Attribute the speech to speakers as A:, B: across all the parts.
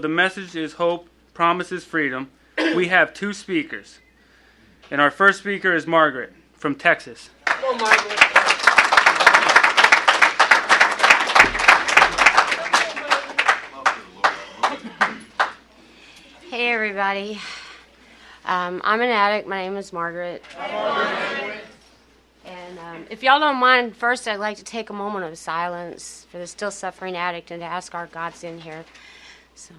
A: The message is hope promises freedom. We have two speakers. And our first speaker is Margaret from Texas.
B: Go, Margaret.
C: Hey, everybody. I'm an addict. My name is Margaret. And if y'all don't mind, first I'd like to take a moment of silence for the still suffering addict and to ask our gods in here. So.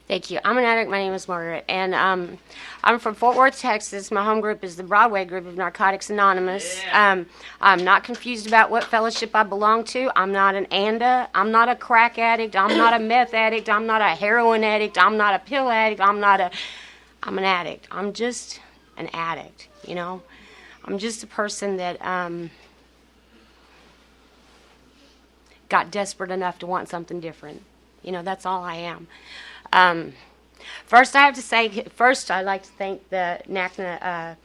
C: Thank you. I'm an addict. My name is Margaret, and I'm from Fort Worth, Texas. My home group is the Broadway group of Narcotics Anonymous.
A: Yeah.
C: I'm not confused about what fellowship I belong to. I'm not an ANDA. I'm not a crack addict. I'm not a meth addict. I'm not a heroin addict. I'm not a pill addict. I'm an addict. I'm just an addict, you know. I'm just a person that got desperate enough to want something different. You know, that's all I am. First, I'd like to thank the NACNA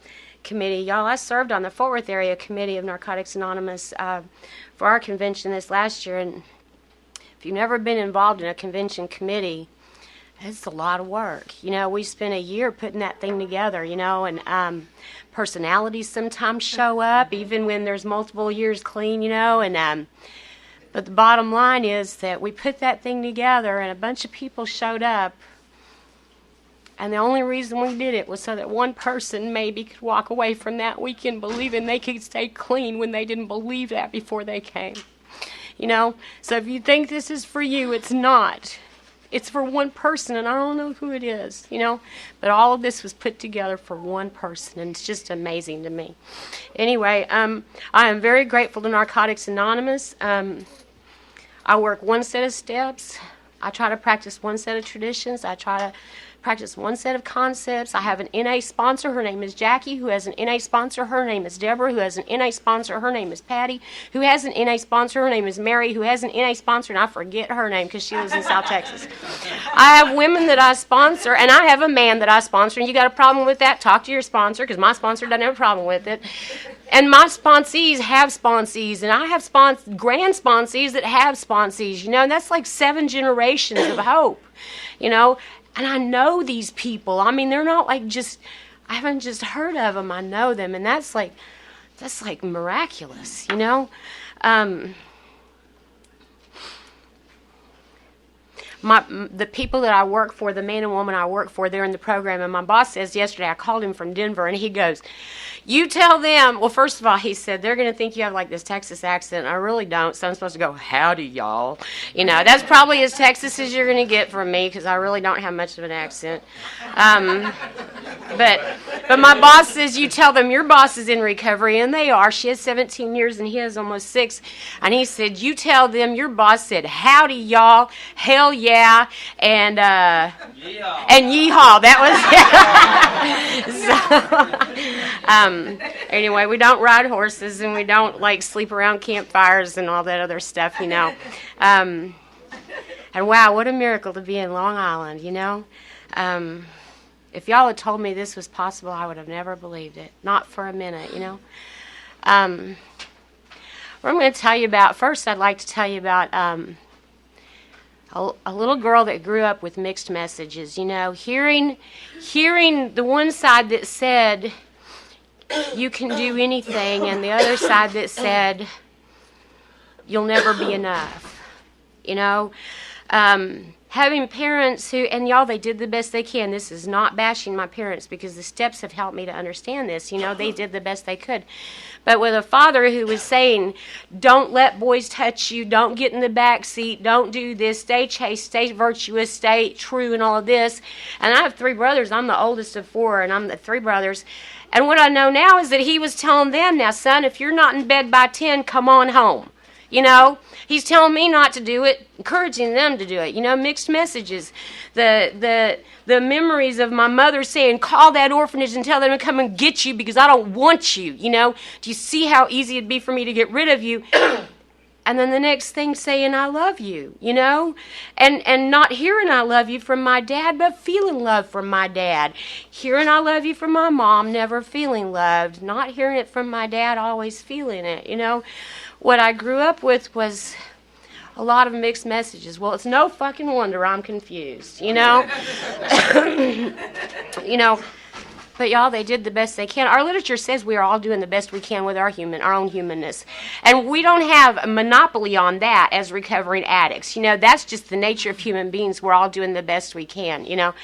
C: committee. Y'all, I served on the Fort Worth area committee of Narcotics Anonymous for our convention this last year. And if you've never been involved in a convention committee, it's a lot of work. You know, we spent a year putting that thing together, you know, and personalities sometimes show up, even when there's multiple years clean, you know, and but the bottom line is that we put that thing together and a bunch of people showed up, and the only reason we did it was so that one person maybe could walk away from that weekend believing they could stay clean when they didn't believe that before they came. You know, so if you think this is for you, it's not. It's for one person, and I don't know who it is, you know. But all of this was put together for one person, and it's just amazing to me. Anyway, I am very grateful to Narcotics Anonymous. I work one set of steps. I try to practice one set of traditions. I try to practice one set of concepts. I have an NA sponsor. Her name is Jackie, who has an NA sponsor. Her name is Deborah, who has an NA sponsor. Her name is Patty, who has an NA sponsor. Her name is Mary, who has an NA sponsor, and I forget her name because she lives in South Texas. I have women that I sponsor, and I have a man that I sponsor, and you got a problem with that, talk to your sponsor, because my sponsor doesn't have a problem with it. And my sponsees have sponsees, and I have grand sponsees that have sponsees, you know, and that's like 7 generations of hope, you know. And I know these people. I mean, they're not like I haven't just heard of them. I know them, and that's like miraculous, you know. The people that I work for, the man and woman I work for, they're in the program, and my boss says yesterday, I called him from Denver, and he goes, you tell them, well, first of all, he said, they're going to think you have like this Texas accent. I really don't, so I'm supposed to go, howdy, y'all. You know, that's probably as Texas as you're going to get from me, because I really don't have much of an accent. But my boss says, you tell them your boss is in recovery, and they are. She has 17 years, and he has almost 6. And he said, you tell them your boss said, howdy, y'all, hell yeah, and yeehaw. And yeehaw. That was it. Anyway, we don't ride horses, and we don't like sleep around campfires and all that other stuff, you know. And wow, what a miracle to be in Long Island, you know. If y'all had told me this was possible, I would have never believed it. Not for a minute, you know. What I'm going to tell you about, first I'd like to tell you about a little girl that grew up with mixed messages, you know. Hearing the one side that said, you can do anything, and the other side that said, you'll never be enough, you know. Having parents who, and y'all, they did the best they can. This is not bashing my parents, because the steps have helped me to understand this. You know, they did the best they could. But with a father who was saying, don't let boys touch you, don't get in the back seat, don't do this, stay chaste, stay virtuous, stay true, and all of this. And I have 3 brothers. I'm the oldest of 4, and I'm the 3 brothers. And what I know now is that he was telling them, now, son, if you're not in bed by 10, come on home. You know, he's telling me not to do it, encouraging them to do it. You know, mixed messages. The memories of my mother saying, call that orphanage and tell them to come and get you because I don't want you. You know, do you see how easy it'd be for me to get rid of you? and then the next thing saying I love you, you know, and not hearing I love you from my dad, but feeling love from my dad. Hearing I love you from my mom, never feeling loved. Not hearing it from my dad, always feeling it, you know. What I grew up with was a lot of mixed messages. Well, it's no fucking wonder I'm confused, you know. You know, but y'all, they did the best they can. Our literature says we are all doing the best we can with our own humanness. And we don't have a monopoly on that as recovering addicts. You know, that's just the nature of human beings. We're all doing the best we can, you know.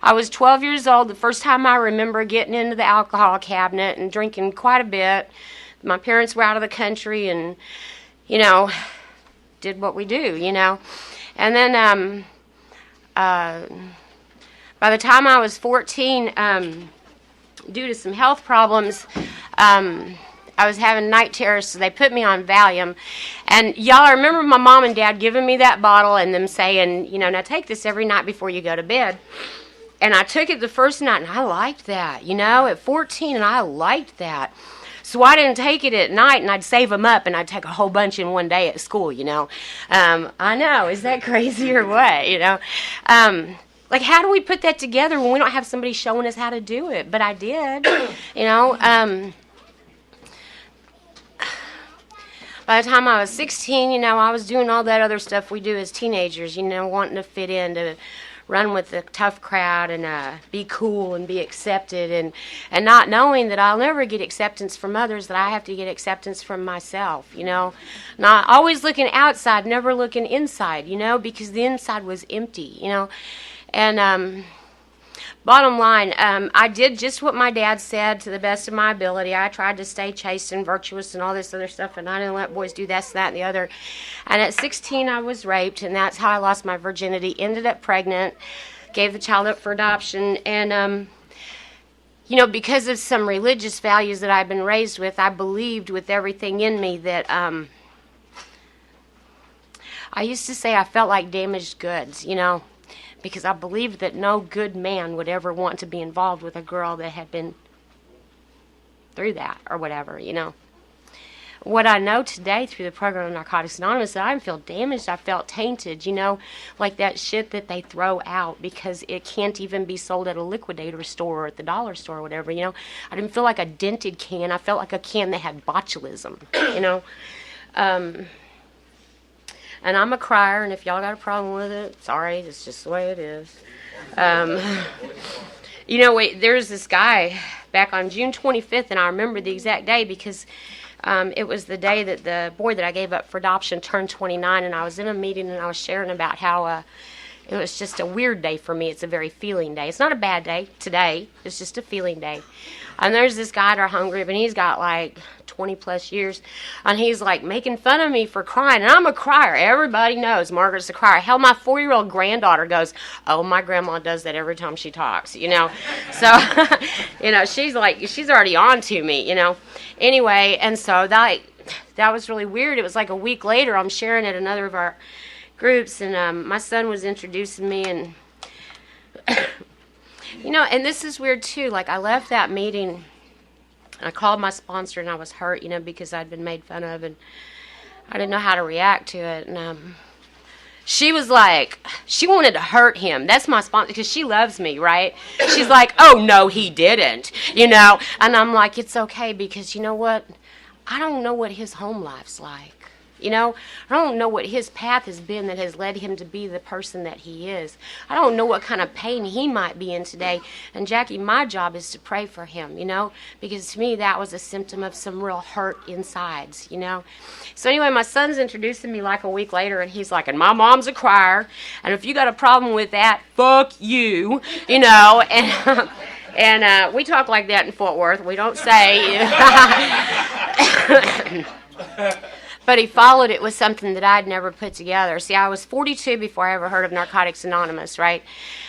C: I was 12 years old the first time I remember getting into the alcohol cabinet and drinking quite a bit. My parents were out of the country and, you know, did what we do, you know. And then by the time I was 14, due to some health problems, I was having night terrors, so they put me on Valium. And y'all, I remember my mom and dad giving me that bottle and them saying, you know, now take this every night before you go to bed. And I took it the first night, and I liked that, you know, at 14, and I liked that. So I didn't take it at night, and I'd save them up, and I'd take a whole bunch in one day at school, you know. I know, is that crazy or what, you know? Like, how do we put that together when we don't have somebody showing us how to do it? But I did, you know. By the time I was 16, you know, I was doing all that other stuff we do as teenagers, you know, wanting to fit in, to run with the tough crowd and be cool and be accepted, and not knowing that I'll never get acceptance from others, that I have to get acceptance from myself, you know. Not always looking outside, never looking inside, you know, because the inside was empty, you know. And bottom line, I did just what my dad said to the best of my ability. I tried to stay chaste and virtuous and all this other stuff, and I didn't let boys do this, that, and the other. And at 16, I was raped, and that's how I lost my virginity. Ended up pregnant, gave the child up for adoption, and you know, because of some religious values that I've been raised with, I believed with everything in me that I used to say I felt like damaged goods, you know, because I believed that no good man would ever want to be involved with a girl that had been through that or whatever, you know. What I know today through the program of Narcotics Anonymous is that I feel damaged, I felt tainted, you know, like that shit that they throw out because it can't even be sold at a liquidator store or at the dollar store or whatever, you know. I didn't feel like a dented can. I felt like a can that had botulism, you know. And I'm a crier, and if y'all got a problem with it, sorry, it's just the way it is. You know, there's this guy back on June 25th, and I remember the exact day because it was the day that the boy that I gave up for adoption turned 29, and I was in a meeting, and I was sharing about how it was just a weird day for me. It's a very feeling day. It's not a bad day today. It's just a feeling day. And there's this guy at our home group, and he's got like 20 plus years, and he's like making fun of me for crying. And I'm a crier. Everybody knows Margaret's a crier. Hell, my 4-year-old granddaughter goes, "Oh, my grandma does that every time she talks," you know. So, you know, she's already on to me, you know. Anyway, and so that was really weird. It was like a week later, I'm sharing at another of our groups, and my son was introducing me, and you know, and this is weird too. Like, I left that meeting, and I called my sponsor, and I was hurt, you know, because I'd been made fun of, and I didn't know how to react to it. And she was like, she wanted to hurt him. That's my sponsor, because she loves me, right? She's like, "Oh, no, he didn't," you know. And I'm like, it's okay, because you know what? I don't know what his home life's like. You know, I don't know what his path has been that has led him to be the person that he is. I don't know what kind of pain he might be in today. And Jackie, my job is to pray for him, you know, because to me that was a symptom of some real hurt insides, you know. So anyway, my son's introducing me like a week later, and he's like, "And my mom's a crier, and if you got a problem with that, fuck you," you know. And we talk like that in Fort Worth. We don't say. But he followed it with something that I'd never put together. See, I was 42 before I ever heard of Narcotics Anonymous, right?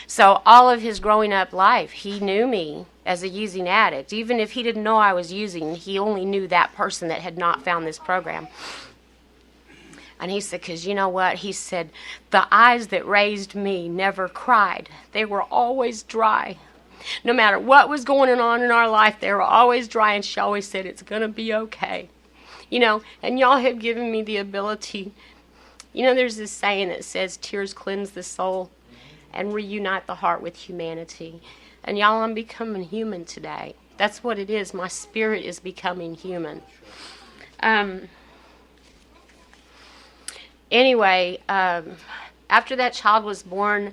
C: So all of his growing up life, he knew me as a using addict. Even if he didn't know I was using, he only knew that person that had not found this program. And he said, because you know what? He said, "The eyes that raised me never cried. They were always dry. No matter what was going on in our life, they were always dry." And she always said, "It's going to be okay." and y'all have given me the ability. There's this saying that says tears cleanse the soul and reunite the heart with humanity. And y'all, I'm becoming human today. That's what it is. My spirit is becoming human. Anyway, after that child was born,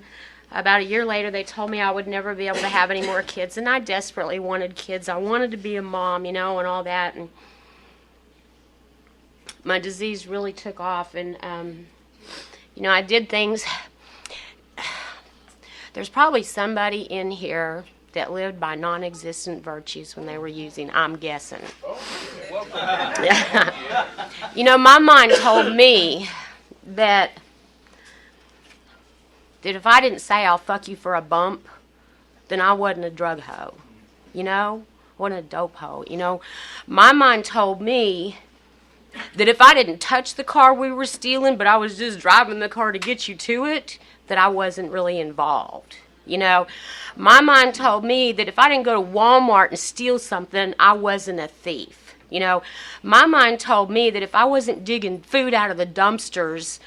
C: about a year later, they told me I would never be able to have any more kids. And I desperately wanted kids. I wanted to be a mom, and all that. And my disease really took off. And, I did things. There's probably somebody in here that lived by non-existent virtues when they were using, I'm guessing. My mind told me that if I didn't say I'll fuck you for a bump, then I wasn't a drug hoe. Wasn't a dope hoe. My mind told me that if I didn't touch the car we were stealing, but I was just driving the car to get you to it, that I wasn't really involved. My mind told me that if I didn't go to Walmart and steal something, I wasn't a thief. My mind told me that if I wasn't digging food out of the dumpsters,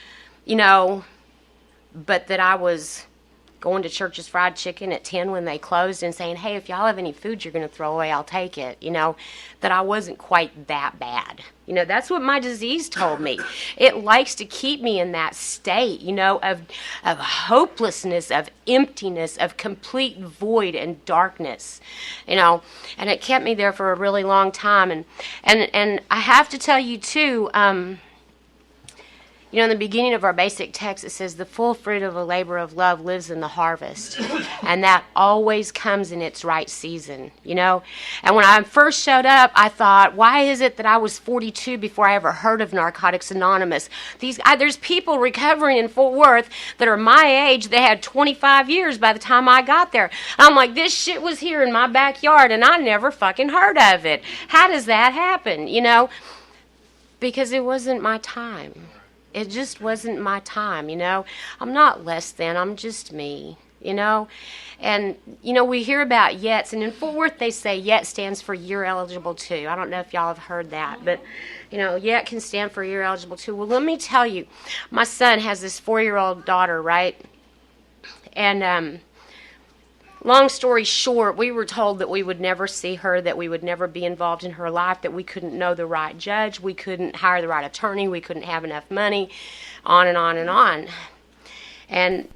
C: but that I was going to Church's Fried Chicken at 10 when they closed and saying, hey, if y'all have any food you're going to throw away, I'll take it, that I wasn't quite that bad. That's what my disease told me. It likes to keep me in that state, of hopelessness, of emptiness, of complete void and darkness, and it kept me there for a really long time. And I have to tell you, too, in the beginning of our basic text, it says, the full fruit of a labor of love lives in the harvest. And that always comes in its right season, And when I first showed up, I thought, why is it that I was 42 before I ever heard of Narcotics Anonymous? There's people recovering in Fort Worth that are my age. They had 25 years by the time I got there. And I'm like, this shit was here in my backyard, and I never fucking heard of it. How does that happen, Because it wasn't my time. It just wasn't my time, I'm not less than, I'm just me, And, we hear about YETs, and in Fort Worth they say YET stands for You're Eligible To. I don't know if y'all have heard that, but, YET can stand for You're Eligible To. Well, let me tell you, my son has this 4-year-old daughter, right? And, long story short, we were told that we would never see her, that we would never be involved in her life, that we couldn't know the right judge, we couldn't hire the right attorney, we couldn't have enough money, on and on and on. And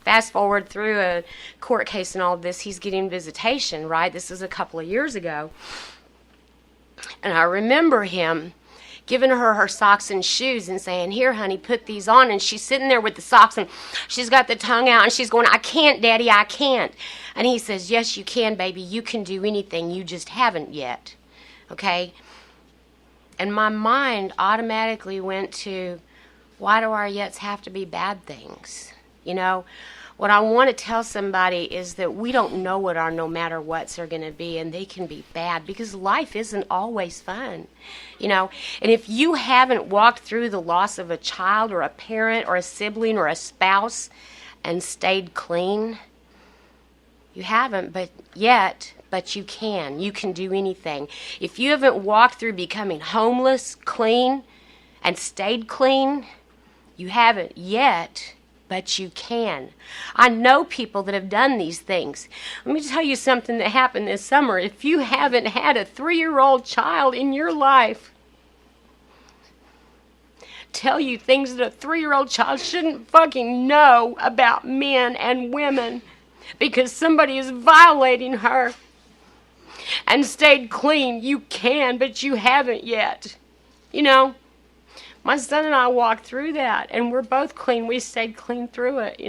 C: fast forward through a court case and all of this, he's getting visitation, right? This is a couple of years ago. And I remember him giving her socks and shoes and saying, here, honey, put these on. And she's sitting there with the socks, and she's got the tongue out, and she's going, I can't, Daddy, I can't. And he says, yes, you can, baby. You can do anything. You just haven't yet. Okay? And my mind automatically went to, why do our yets have to be bad things? What I want to tell somebody is that we don't know what our no matter whats are going to be, and they can be bad because life isn't always fun, And if you haven't walked through the loss of a child or a parent or a sibling or a spouse and stayed clean, you haven't, but you can. You can do anything. If you haven't walked through becoming homeless, clean, and stayed clean, you haven't yet. But you can. I know people that have done these things. Let me tell you something that happened this summer. If you haven't had a 3-year-old child in your life tell you things that a 3-year-old child shouldn't fucking know about men and women because somebody is violating her and stayed clean, you can, but you haven't yet. My son and I walked through that, and we're both clean. We stayed clean through it,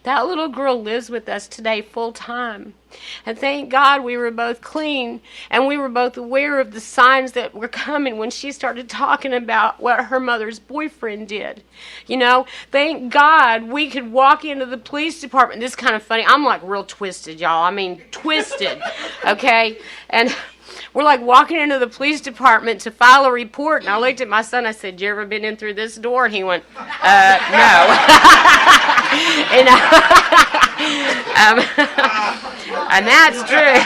C: That little girl lives with us today full time. And thank God we were both clean, and we were both aware of the signs that were coming when she started talking about what her mother's boyfriend did. Thank God we could walk into the police department. This is kind of funny. I'm like real twisted, y'all. I mean, twisted, okay? And we're like walking into the police department to file a report, and I looked at my son. I said, "You ever been in through this door?" And he went, "No." And that's true.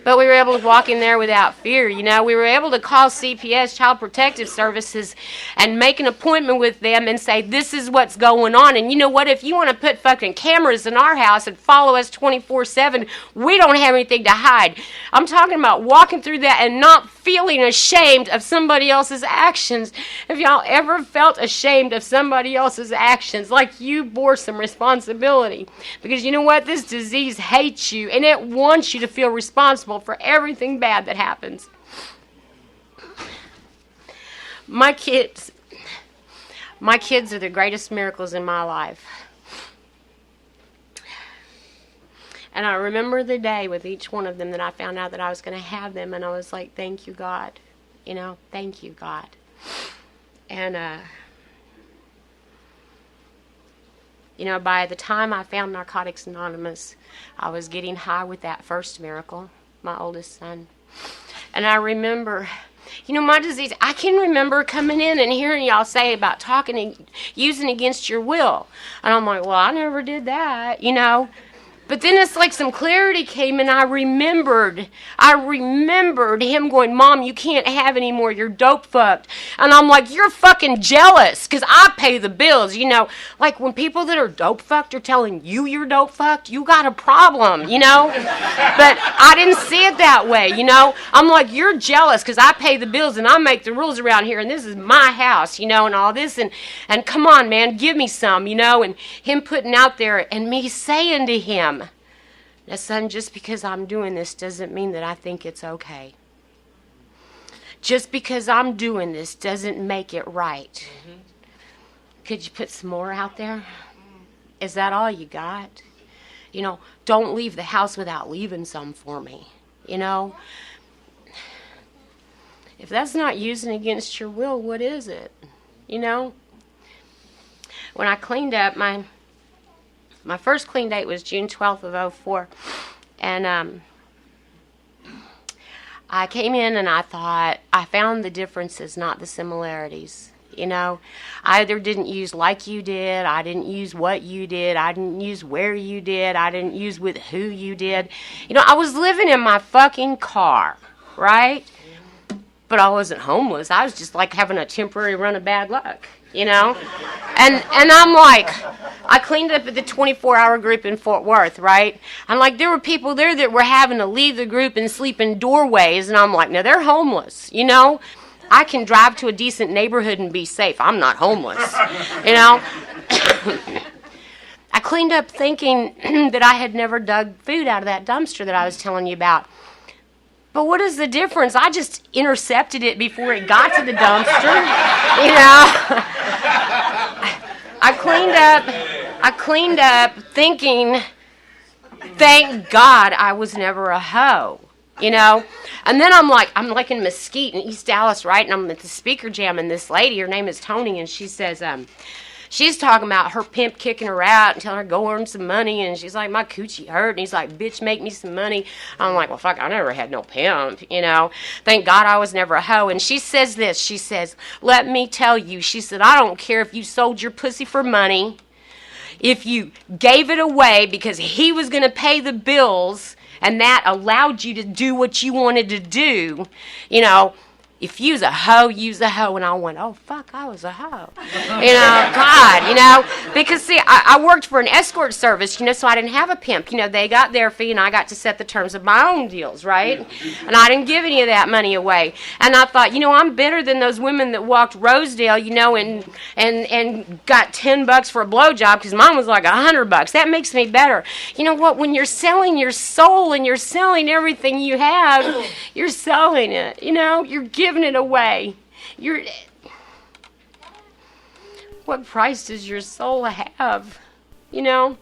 C: But we were able to walk in there without fear, you know. We were able to call CPS, Child Protective Services, and make an appointment with them and say, this is what's going on. And you know what? If you want to put fucking cameras in our house and follow us 24/7, we don't have anything to hide. I'm talking about walking through that and not feeling ashamed of somebody else's actions. If y'all ever felt ashamed of somebody else's actions, like you bore some responsibility. Because you know what? This disease hates you, and it wants you to feel responsible for everything bad that happens. My kids are the greatest miracles in my life. And I remember the day with each one of them that I found out that I was going to have them, and I was like, thank you, God. You know, thank you, God. And, you know, by the time I found Narcotics Anonymous, I was getting high with that first miracle, my oldest son. And I remember, you know, my disease, I can remember coming in and hearing y'all say about talking and using against your will. And I'm like, well, I never did that, you know. But then it's like some clarity came, and I remembered him going, Mom, you can't have any more, you're dope fucked. And I'm like, you're fucking jealous, because I pay the bills, you know. Like when people that are dope fucked are telling you you're dope fucked, you got a problem, you know. But I didn't see it that way, you know. I'm like, you're jealous, because I pay the bills, and I make the rules around here, and this is my house, you know, and all this, and come on, man, give me some, you know. And him putting out there, and me saying to him, now, son, just because I'm doing this doesn't mean that I think it's okay. Just because I'm doing this doesn't make it right. Mm-hmm. Could you put some more out there? Is that all you got? You know, don't leave the house without leaving some for me. You know? If that's not using against your will, what is it? You know? When I cleaned up, my first clean date was June 12th of 2004, and I came in and I thought, I found the differences, not the similarities, you know. I either didn't use like you did, I didn't use what you did, I didn't use where you did, I didn't use with who you did. You know, I was living in my fucking car, right? But I wasn't homeless. I was just like having a temporary run of bad luck, you know. And I'm like, I cleaned up at the 24-hour group in Fort Worth, right? And like there were people there that were having to leave the group and sleep in doorways, and I'm like, now they're homeless, you know. I can drive to a decent neighborhood and be safe. I'm not homeless, you know. I cleaned up thinking that I had never dug food out of that dumpster that I was telling you about. But what is the difference? I just intercepted it before it got to the dumpster, you know. I cleaned up thinking, thank God I was never a hoe, you know. And then I'm like in Mesquite in East Dallas, right? And I'm at the speaker jam, and this lady, her name is Tony, and she says, she's talking about her pimp kicking her out and telling her go earn some money, and she's like, my coochie hurt, and he's like, bitch, make me some money. I'm like, well, fuck, I never had no pimp, you know. Thank God I was never a hoe. And she says this, she says, let me tell you, she said, I don't care if you sold your pussy for money, if you gave it away because he was going to pay the bills and that allowed you to do what you wanted to do, you know. If you's a hoe, you's a hoe. And I went, oh, fuck, I was a hoe. You know, God, you know. Because, see, I worked for an escort service, you know, so I didn't have a pimp. You know, they got their fee, and I got to set the terms of my own deals, right? And I didn't give any of that money away. And I thought, you know, I'm better than those women that walked Rosedale, you know, and got $10 for a blowjob because mine was like $100. That makes me better. You know what? When you're selling your soul and you're selling everything you have, you're selling it, you know? You're giving it away. What price does your soul have? You know?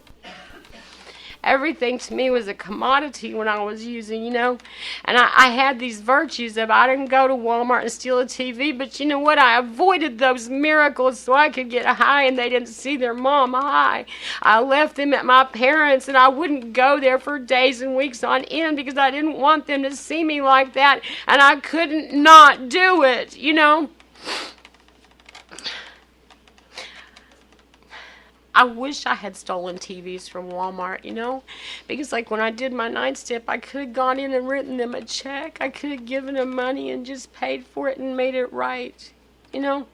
C: Everything to me was a commodity when I was using, you know? And I had these virtues of I didn't go to Walmart and steal a TV, but you know what? I avoided those miracles so I could get high and they didn't see their mom high. I left them at my parents' and I wouldn't go there for days and weeks on end because I didn't want them to see me like that, and I couldn't not do it, you know? I wish I had stolen TVs from Walmart, you know? Because, like, when I did my 9-step, I could have gone in and written them a check. I could have given them money and just paid for it and made it right, you know?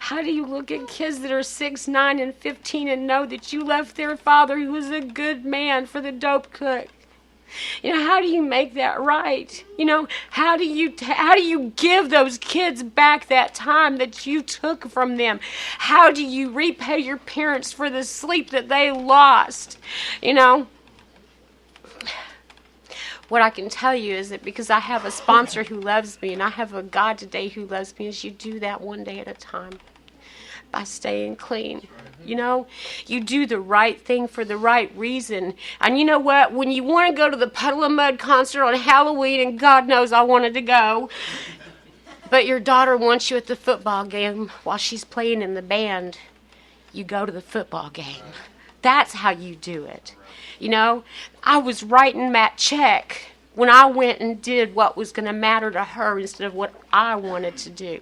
C: How do you look at kids that are 6, 9, and 15 and know that you left their father, who was a good man, for the dope cook? You know, how do you make that right? You know, how do you give those kids back that time that you took from them? How do you repay your parents for the sleep that they lost? You know, what I can tell you is that because I have a sponsor who loves me and I have a God today who loves me, is you do that one day at a time by staying clean. You know, you do the right thing for the right reason. And you know what? When you want to go to the Puddle of Mud concert on Halloween, and God knows I wanted to go, but your daughter wants you at the football game while she's playing in the band, you go to the football game. That's how you do it. You know, I was writing that check when I went and did what was going to matter to her instead of what I wanted to do.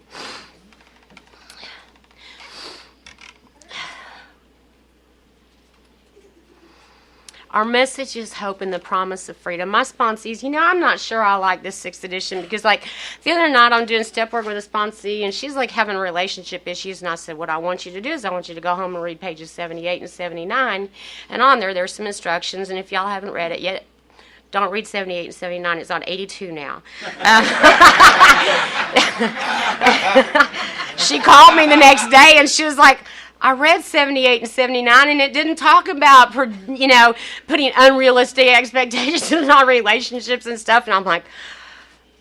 C: Our message is hope and the promise of freedom. My sponsees, you know, I'm not sure I like this 6th edition because, like, the other night I'm doing step work with a sponsee and she's, like, having relationship issues, and I said, what I want you to do is I want you to go home and read pages 78 and 79, and on there's some instructions, and if y'all haven't read it yet, don't read 78 and 79. It's on 82 now. She called me the next day and she was like, I read 78 and 79, and it didn't talk about, you know, putting unrealistic expectations on relationships and stuff. And I'm like,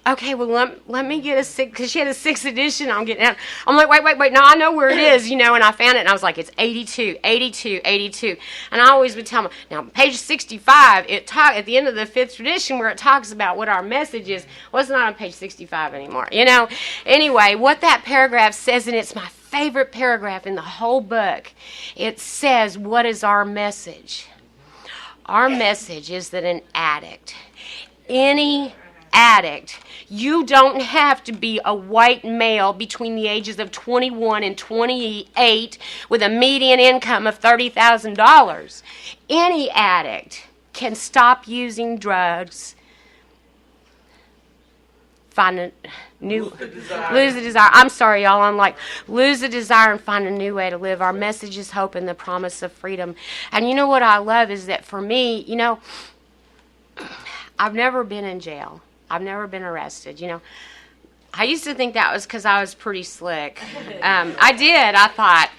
C: okay, well, let me get a 6, because she had a 6th edition. I'm getting out. I'm like, wait. No, I know where it is, you know, and I found it, and I was like, it's 82. And I always would tell them, now, page 65, at the end of the 5th edition where it talks about what our message is, well, it's not on page 65 anymore, you know. Anyway, what that paragraph says, and it's my favorite paragraph in the whole book, it says, what is our message? Our message is that an addict, any addict, you don't have to be a white male between the ages of 21 and 28 with a median income of $30,000. Any addict can stop using drugs, find a lose the desire. I'm sorry, y'all. I'm like, lose the desire and find a new way to live. Our message is hope and the promise of freedom. And you know what I love is that for me, you know, I've never been in jail. I've never been arrested. You know, I used to think that was because I was pretty slick. I did. I thought,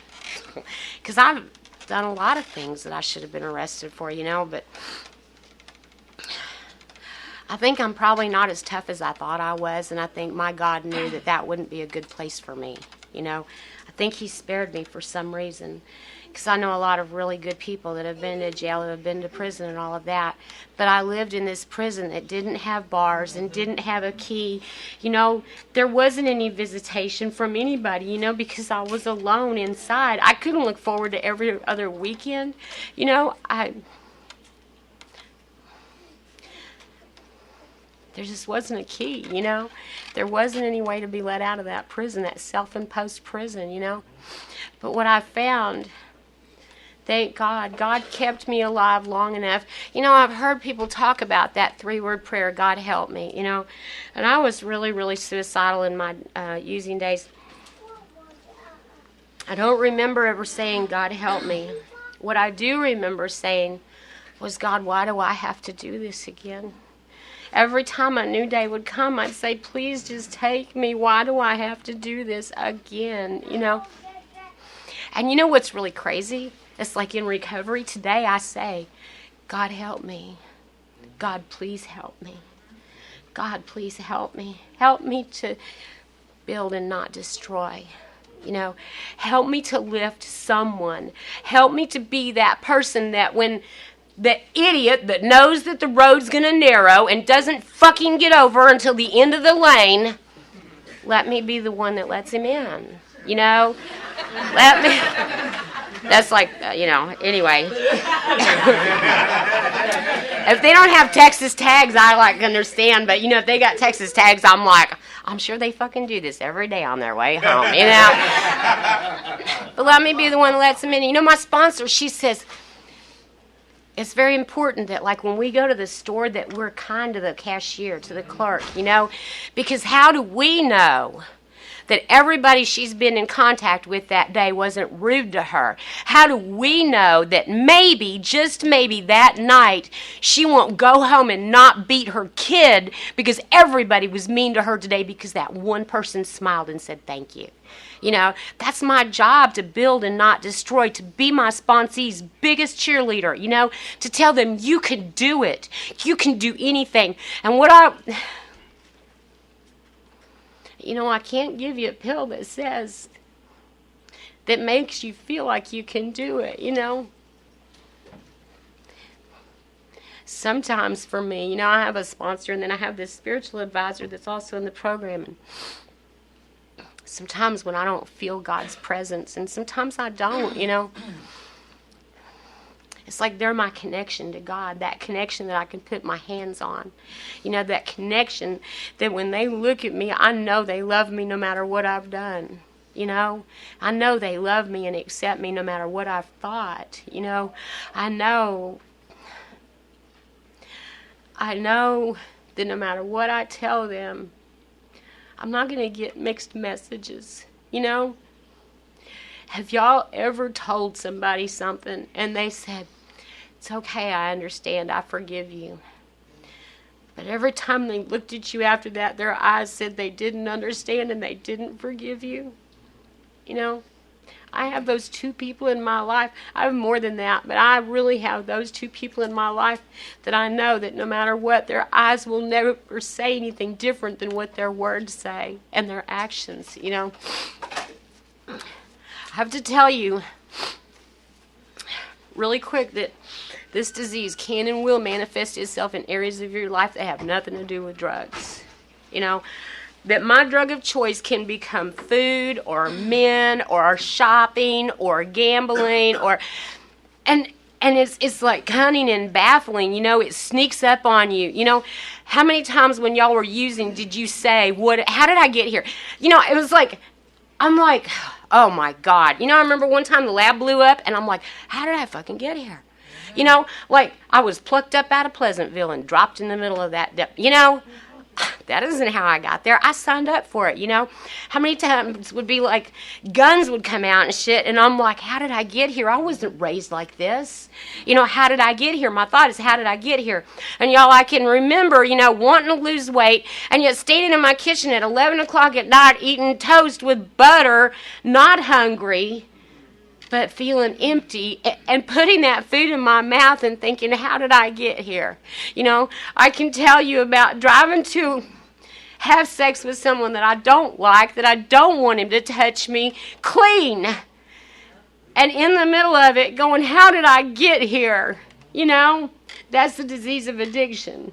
C: because I've done a lot of things that I should have been arrested for, you know, but I think I'm probably not as tough as I thought I was, and I think my God knew that that wouldn't be a good place for me, you know. I think He spared me for some reason, because I know a lot of really good people that have been to jail, that have been to prison and all of that, but I lived in this prison that didn't have bars and didn't have a key. You know, there wasn't any visitation from anybody, you know, because I was alone inside. I couldn't look forward to every other weekend, you know. There just wasn't a key, you know. There wasn't any way to be let out of that prison, that self-imposed prison, you know. But what I found, thank God, God kept me alive long enough. You know, I've heard people talk about that 3-word prayer, God help me, you know. And I was really, really suicidal in my using days. I don't remember ever saying, God help me. What I do remember saying was, God, why do I have to do this again? Every time a new day would come, I'd say, please just take me. Why do I have to do this again, you know? And you know what's really crazy? It's like in recovery today, I say, God help me. God, please help me. God, please help me. Help me to build and not destroy. You know, help me to lift someone. Help me to be that person that when the idiot that knows that the road's going to narrow and doesn't fucking get over until the end of the lane, let me be the one that lets him in, you know? That's like, anyway. If they don't have Texas tags, I understand. But, if they got Texas tags, I'm like, I'm sure they fucking do this every day on their way home, But let me be the one that lets them in. My sponsor, she says, it's very important that, when we go to the store, that we're kind to the cashier, to the clerk, because how do we know that everybody she's been in contact with that day wasn't rude to her? How do we know that maybe, just maybe, that night she won't go home and not beat her kid because everybody was mean to her today because that one person smiled and said thank you? That's my job, to build and not destroy, to be my sponsee's biggest cheerleader, to tell them you can do it. You can do anything. And I can't give you a pill that says, that makes you feel like you can do it, Sometimes for me, I have a sponsor, and then I have this spiritual advisor that's also in the program. And sometimes when I don't feel God's presence, and sometimes I don't, It's like they're my connection to God, that connection that I can put my hands on. That connection that when they look at me, I know they love me no matter what I've done. I know they love me and accept me no matter what I've thought. I know that no matter what I tell them, I'm not going to get mixed messages. Have y'all ever told somebody something and they said, it's okay, I understand, I forgive you. But every time they looked at you after that, their eyes said they didn't understand and they didn't forgive you? I have those two people in my life. I have more than that, but I really have those two people in my life that I know that no matter what, their eyes will never say anything different than what their words say and their actions, I have to tell you really quick that this disease can and will manifest itself in areas of your life that have nothing to do with drugs. That my drug of choice can become food or men or shopping or gambling and it's like cunning and baffling, it sneaks up on you. How many times when y'all were using did you say, how did I get here? It was like, I'm like, oh my God. I remember one time the lab blew up and I'm like, how did I fucking get here? I was plucked up out of Pleasantville and dropped in the middle of that that isn't how I got there. I signed up for it, How many times would be like guns would come out and shit, and I'm like, how did I get here? I wasn't raised like this. How did I get here? My thought is, how did I get here? And y'all, I can remember, wanting to lose weight, and yet standing in my kitchen at 11 o'clock at night eating toast with butter, not hungry, but feeling empty, and putting that food in my mouth and thinking, how did I get here? I can tell you about driving to have sex with someone that I don't like, that I don't want him to touch me clean. And in the middle of it going, how did I get here? That's the disease of addiction.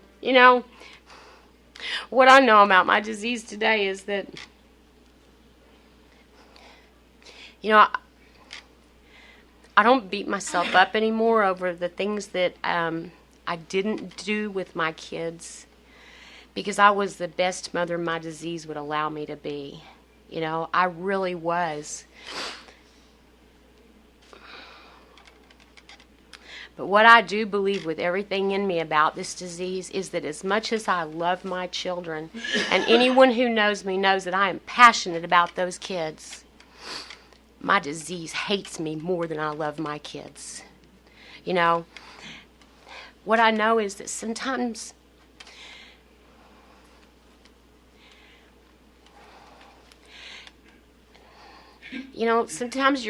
C: What I know about my disease today is that, I don't beat myself up anymore over the things that I didn't do with my kids, because I was the best mother my disease would allow me to be. I really was. But what I do believe with everything in me about this disease is that as much as I love my children, and anyone who knows me knows that I am passionate about those kids, my disease hates me more than I love my kids. What I know is that sometimes sometimes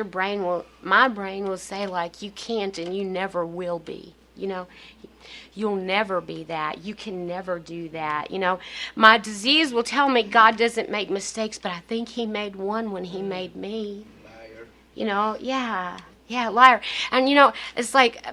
C: my brain will say, like, you can't and you never will be. You'll never be that. You can never do that. My disease will tell me God doesn't make mistakes, but I think he made one when he made me. Liar. And, it's like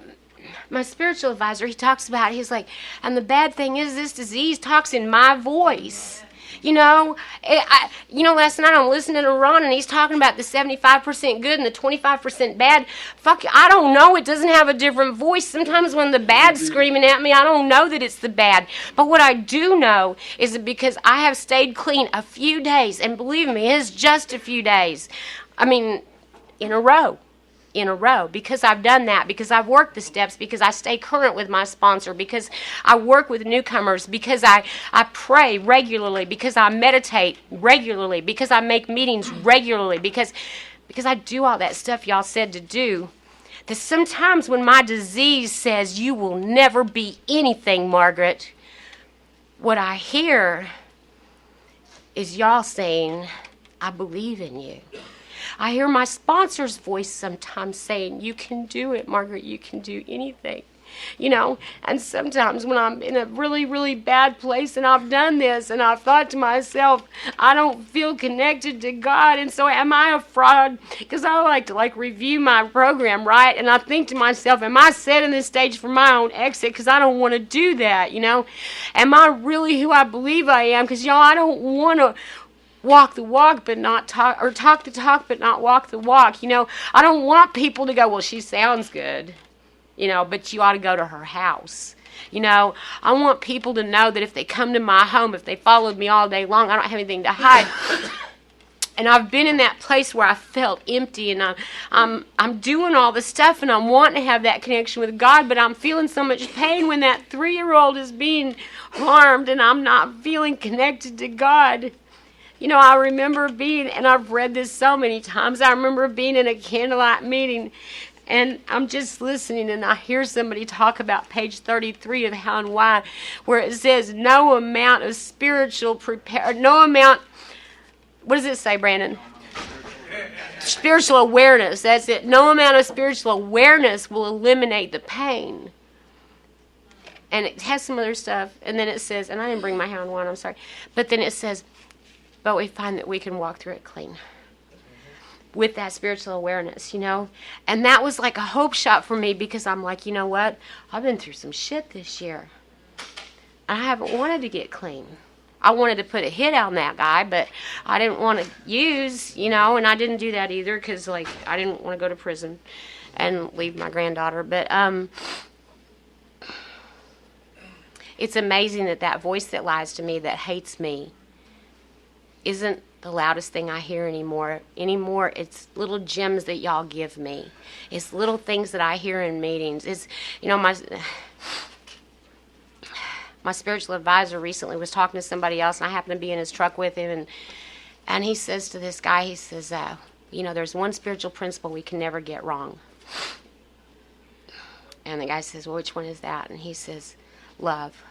C: my spiritual advisor, he talks about, he's like, and the bad thing is this disease talks in my voice. You know, last night I'm listening to Ron, and he's talking about the 75% good and the 25% bad. Fuck, I don't know. It doesn't have a different voice. Sometimes when the bad's screaming at me, I don't know that it's the bad. But what I do know is that because I have stayed clean a few days, and believe me, it's just a few days. I mean, in a row, because I've done that, because I've worked the steps, because I stay current with my sponsor, because I work with newcomers, because I pray regularly, because I meditate regularly, because I make meetings regularly, because I do all that stuff y'all said to do, that sometimes when my disease says you will never be anything, Margaret, what I hear is y'all saying, I believe in you. I hear my sponsor's voice sometimes saying, you can do it, Margaret, you can do anything. And sometimes when I'm in a really, really bad place and I've done this and I've thought to myself, I don't feel connected to God, and so am I a fraud? Because I like to review my program, right? And I think to myself, am I setting the stage for my own exit? Because I don't want to do that, Am I really who I believe I am? Because, I don't want to walk the walk but not talk, or talk the talk but not walk the walk. I don't want people to go, well, she sounds good, but you ought to go to her house. I want people to know that if they come to my home, if they followed me all day long, I don't have anything to hide. And I've been in that place where I felt empty, and I'm doing all the stuff, and I'm wanting to have that connection with God, but I'm feeling so much pain when that 3-year-old is being harmed, and I'm not feeling connected to God. I remember being, and I've read this so many times, I remember being in a candlelight meeting, and I'm just listening, and I hear somebody talk about page 33 of How and Why, where it says, no amount of spiritual what does it say, Brandon? Spiritual awareness, that's it. No amount of spiritual awareness will eliminate the pain. And it has some other stuff, and then it says, and I didn't bring my How and Why, I'm sorry, but then it says, but we find that we can walk through it clean with that spiritual awareness, And that was like a hope shot for me, because I'm like, you know what? I've been through some shit this year. I haven't wanted to get clean. I wanted to put a hit on that guy, but I didn't want to use, and I didn't do that either, because, I didn't want to go to prison and leave my granddaughter. But it's amazing that voice that lies to me, that hates me, isn't the loudest thing I hear anymore. It's little gems that y'all give me. It's little things that I hear in meetings. It's, my spiritual advisor recently was talking to somebody else, and I happened to be in his truck with him, and he says to this guy, he says, there's one spiritual principle we can never get wrong. And the guy says, well, which one is that? And he says, love.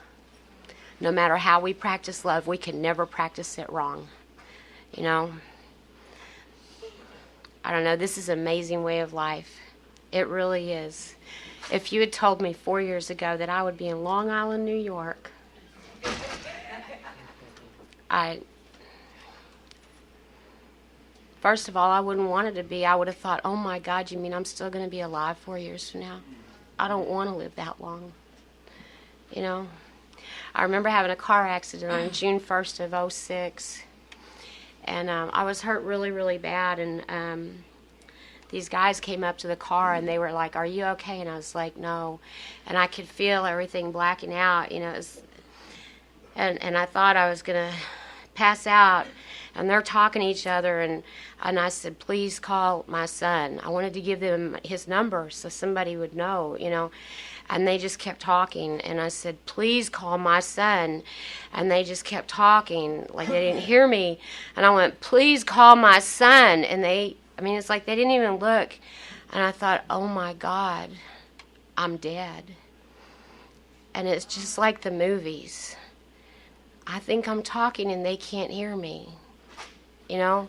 C: No matter how we practice love, we can never practice it wrong. I don't know, this is an amazing way of life. It really is. If you had told me 4 years ago that I would be in Long Island, New York, first of all, I wouldn't want it to be. I would have thought, oh my God, you mean I'm still going to be alive 4 years from now? I don't want to live that long. I remember having a car accident on June 1st of 2006. And I was hurt really, really bad, and these guys came up to the car, and they were like, are you okay? And I was like, no. And I could feel everything blacking out, It was, and I thought I was going to pass out, and they're talking to each other, and I said, please call my son. I wanted to give them his number so somebody would know, And they just kept talking, and I said, please call my son. And they just kept talking like they didn't hear me. And I went, please call my son. And it's like they didn't even look. And I thought, oh my God, I'm dead. And it's just like the movies. I think I'm talking and they can't hear me, And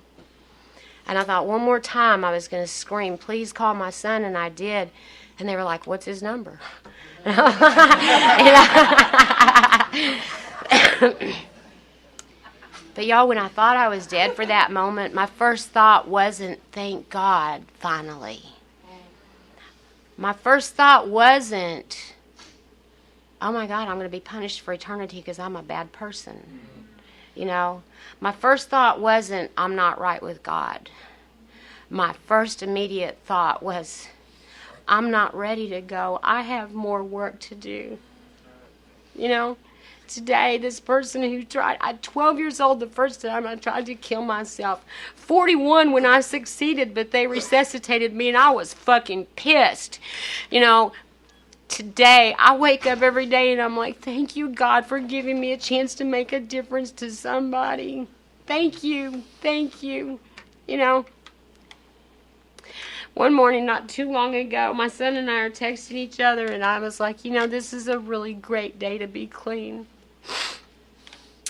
C: I thought one more time I was going to scream, please call my son, and I did. And they were like, what's his number? But y'all, when I thought I was dead for that moment, my first thought wasn't, thank God, finally. My first thought wasn't, oh my God, I'm going to be punished for eternity because I'm a bad person. You know, my first thought wasn't, I'm not right with God. My first immediate thought was, I'm not ready to go. I have more work to do. You know, today, this person who tried, I'm 12 years old the first time I tried to kill myself. 41 when I succeeded, but they resuscitated me and I was fucking pissed. You know, today, I wake up every day and I'm like, thank you, God, for giving me a chance to make a difference to somebody. Thank you. Thank you. You know, one morning not too long ago, my son and I are texting each other and I was like, you know, this is a really great day to be clean.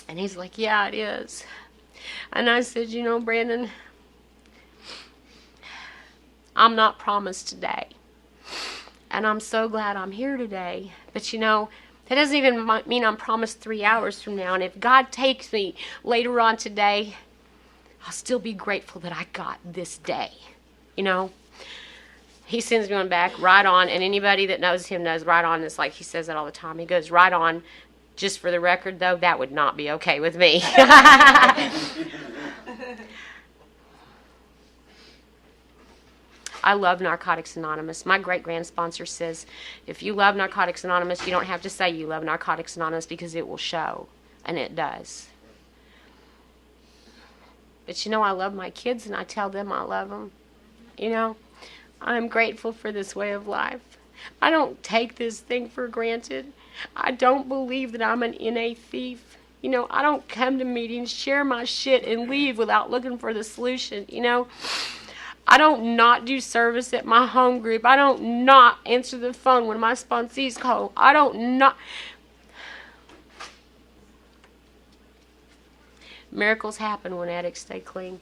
C: And he's like, yeah, it is. And I said, you know, Brandon, I'm not promised today. And I'm so glad I'm here today. But, you know, that doesn't even mean I'm promised 3 hours from now. And if God takes me later on today, I'll still be grateful that I got this day. You know? He sends me one back, right on. And anybody that knows him knows right on. It's like he says that all the time. He goes, right on. Just for the record, though, that would not be okay with me. I love Narcotics Anonymous. My great-grand sponsor says, if you love Narcotics Anonymous, you don't have to say you love Narcotics Anonymous because it will show. And it does. But, you know, I love my kids and I tell them I love them. You know, I'm grateful for this way of life. I don't take this thing for granted. I don't believe that I'm an NA thief. You know, I don't come to meetings, share my shit, and leave without looking for the solution. You know, I don't not do service at my home group. I don't not answer the phone when my sponsees call. I don't not. Miracles happen when addicts stay clean.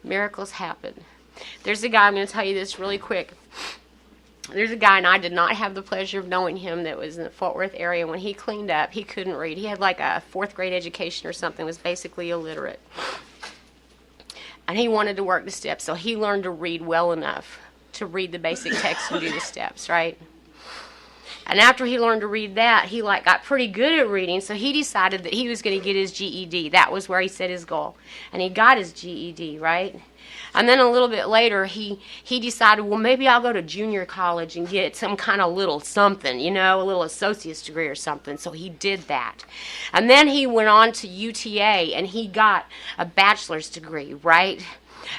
C: Miracles happen. There's a guy, I'm going to tell you this really quick. There's a guy, and I did not have the pleasure of knowing him, that was in the Fort Worth area. When he cleaned up, he couldn't read. He had like a 4th grade education or something, was basically illiterate. And he wanted to work the steps, so he learned to read well enough to read the basic text and do the steps, right? And after he learned to read that, he got pretty good at reading, so he decided that he was going to get his GED. That was where he set his goal. And he got his GED, right? And then a little bit later, he decided, well, maybe I'll go to junior college and get some kind of little something, you know, a little associate's degree or something. So he did that. And then he went on to UTA, and he got a bachelor's degree, right?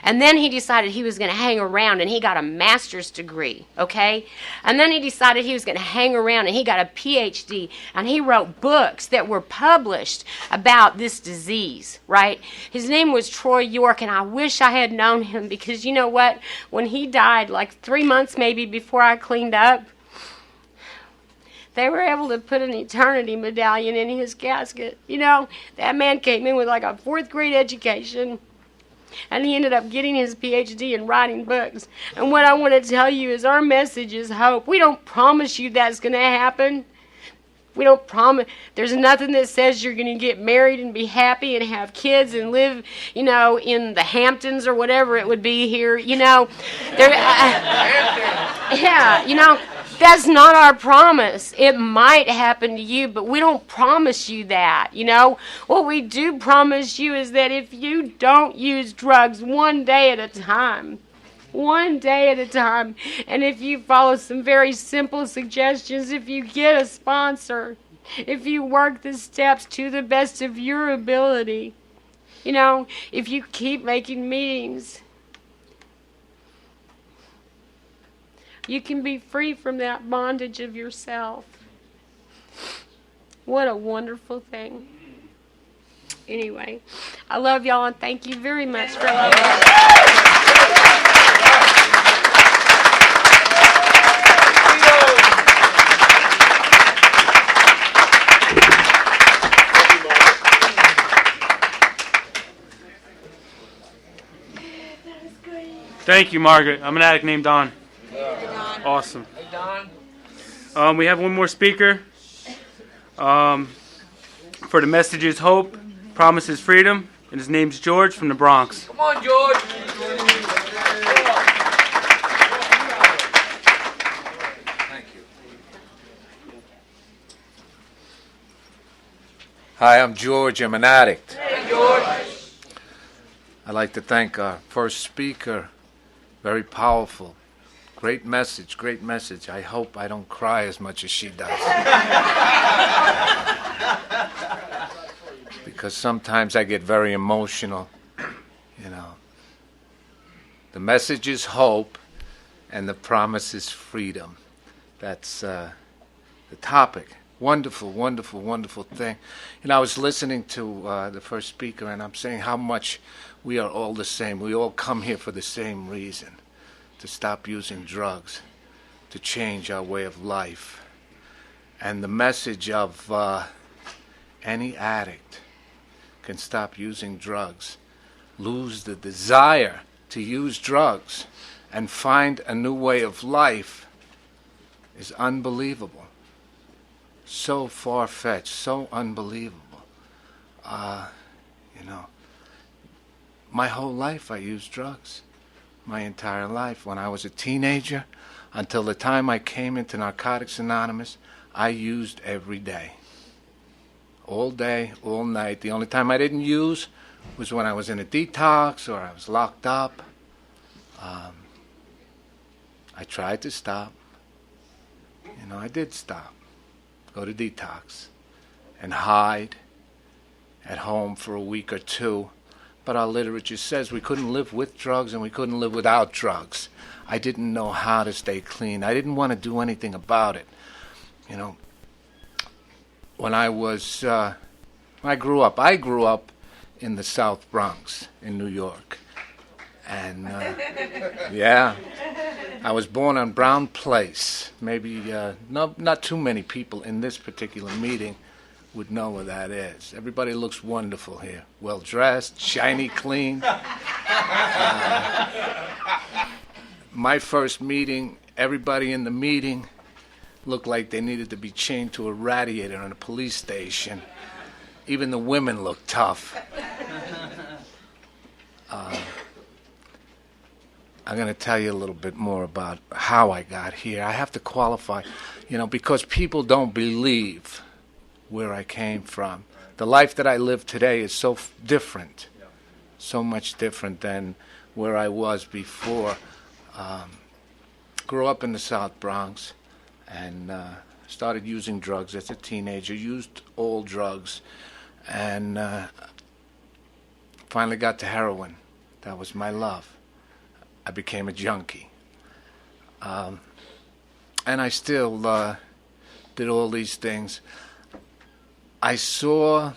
C: And then he decided he was going to hang around, and he got a master's degree, okay? And then he decided he was going to hang around, and he got a PhD, and he wrote books that were published about this disease, right? His name was Troy York, and I wish I had known him because, you know what? When he died, like 3 months maybe before I cleaned up, they were able to put an eternity medallion in his casket. You know, that man came in with like a 4th grade education. And he ended up getting his PhD and writing books. And what I want to tell you is our message is hope. We don't promise you that's going to happen. We don't promise. There's nothing that says you're going to get married and be happy and have kids and live, you know, in the Hamptons or whatever it would be here. You know, yeah, you know. That's not our promise. It might happen to you, but we don't promise you that, you know. What we do promise you is that if you don't use drugs one day at a time, and if you follow some very simple suggestions, if you get a sponsor, if you work the steps to the best of your ability, you know, if you keep making meetings, you can be free from that bondage of yourself. What a wonderful thing. Anyway, I love y'all and thank you very much for loving me.
A: Thank you, Margaret. I'm an addict named Don. Awesome.
B: Hey, Don.
A: We have one more speaker. For the message is hope, promises freedom, and his name's George from the Bronx.
B: Come on, George. Thank you.
D: Hi, I'm George. I'm an addict.
B: Hey, George.
D: I'd like to thank our first speaker. Very powerful. Great message, great message. I hope I don't cry as much as she does. Because sometimes I get very emotional, you know. The message is hope, and the promise is freedom. That's the topic. Wonderful, wonderful, wonderful thing. And I was listening to the first speaker, and I'm saying how much we are all the same. We all come here for the same reason, to stop using drugs, to change our way of life. And the message of any addict can stop using drugs, lose the desire to use drugs, and find a new way of life is unbelievable. So far-fetched, so unbelievable. You know, my whole life I used drugs. My entire life. When I was a teenager, until the time I came into Narcotics Anonymous, I used every day. All day, all night. The only time I didn't use was when I was in a detox or I was locked up. I tried to stop. You know, I did stop. Go to detox and hide at home for a week or two. But our literature says we couldn't live with drugs and we couldn't live without drugs. I didn't know how to stay clean. I didn't want to do anything about it. You know, when I grew up in the South Bronx in New York. And, yeah, I was born on Brown Place. Maybe not too many people in this particular meeting would know where that is. Everybody looks wonderful here. Well-dressed, shiny, clean. My first meeting, everybody in the meeting looked like they needed to be chained to a radiator in a police station. Even the women looked tough. I'm going to tell you a little bit more about how I got here. I have to qualify, you know, because people don't believe where I came from. The life that I live today is so different, so much different than where I was before. Grew up in the South Bronx and started using drugs as a teenager, used all drugs, and finally got to heroin. That was my love. I became a junkie. And I still did all these things. I saw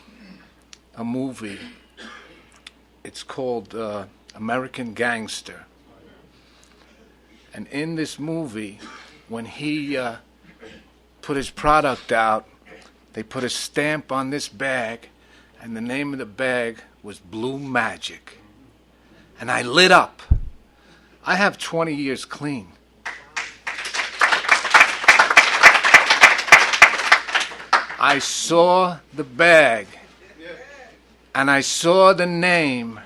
D: a movie. It's called American Gangster. And in this movie, when he put his product out, they put a stamp on this bag, and the name of the bag was Blue Magic. And I lit up. I have 20 years clean. I saw the bag, and I saw the name,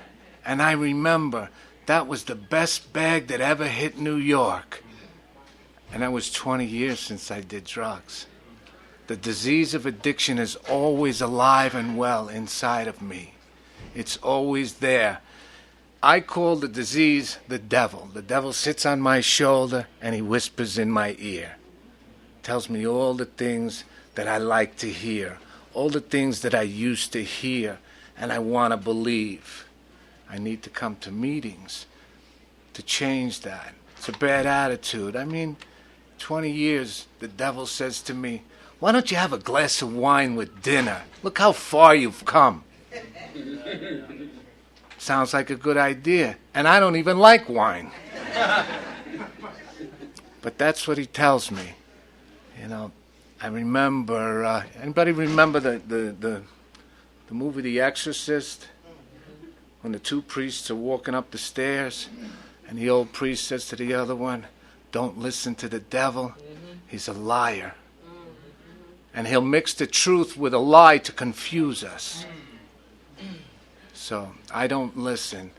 D: and I remember that was the best bag that ever hit New York. And that was 20 years since I did drugs. The disease of addiction is always alive and well inside of me. It's always there. I call the disease the devil. The devil sits on my shoulder and he whispers in my ear. Tells me all the things that I like to hear. All the things that I used to hear and I want to believe. I need to come to meetings to change that. It's a bad attitude. I mean, 20 years, the devil says to me, why don't you have a glass of wine with dinner? Look how far you've come. Sounds like a good idea. And I don't even like wine. But that's what he tells me. You know, I remember, anybody remember the movie The Exorcist? When the two priests are walking up the stairs, and the old priest says to the other one, don't listen to the devil. He's a liar. And he'll mix the truth with a lie to confuse us. So I don't listen.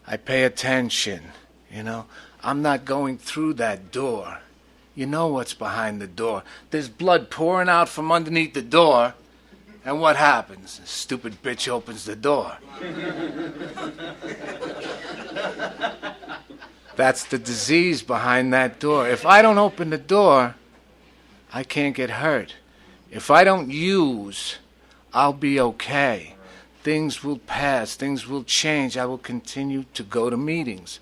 D: I pay attention, you know. I'm not going through that door. You know what's behind the door. There's blood pouring out from underneath the door, And what happens? The stupid bitch opens the door. That's the disease behind that door. If I don't open the door, I can't get hurt. If I don't use, I'll be okay. Things will pass. Things will change. I will continue to go to meetings.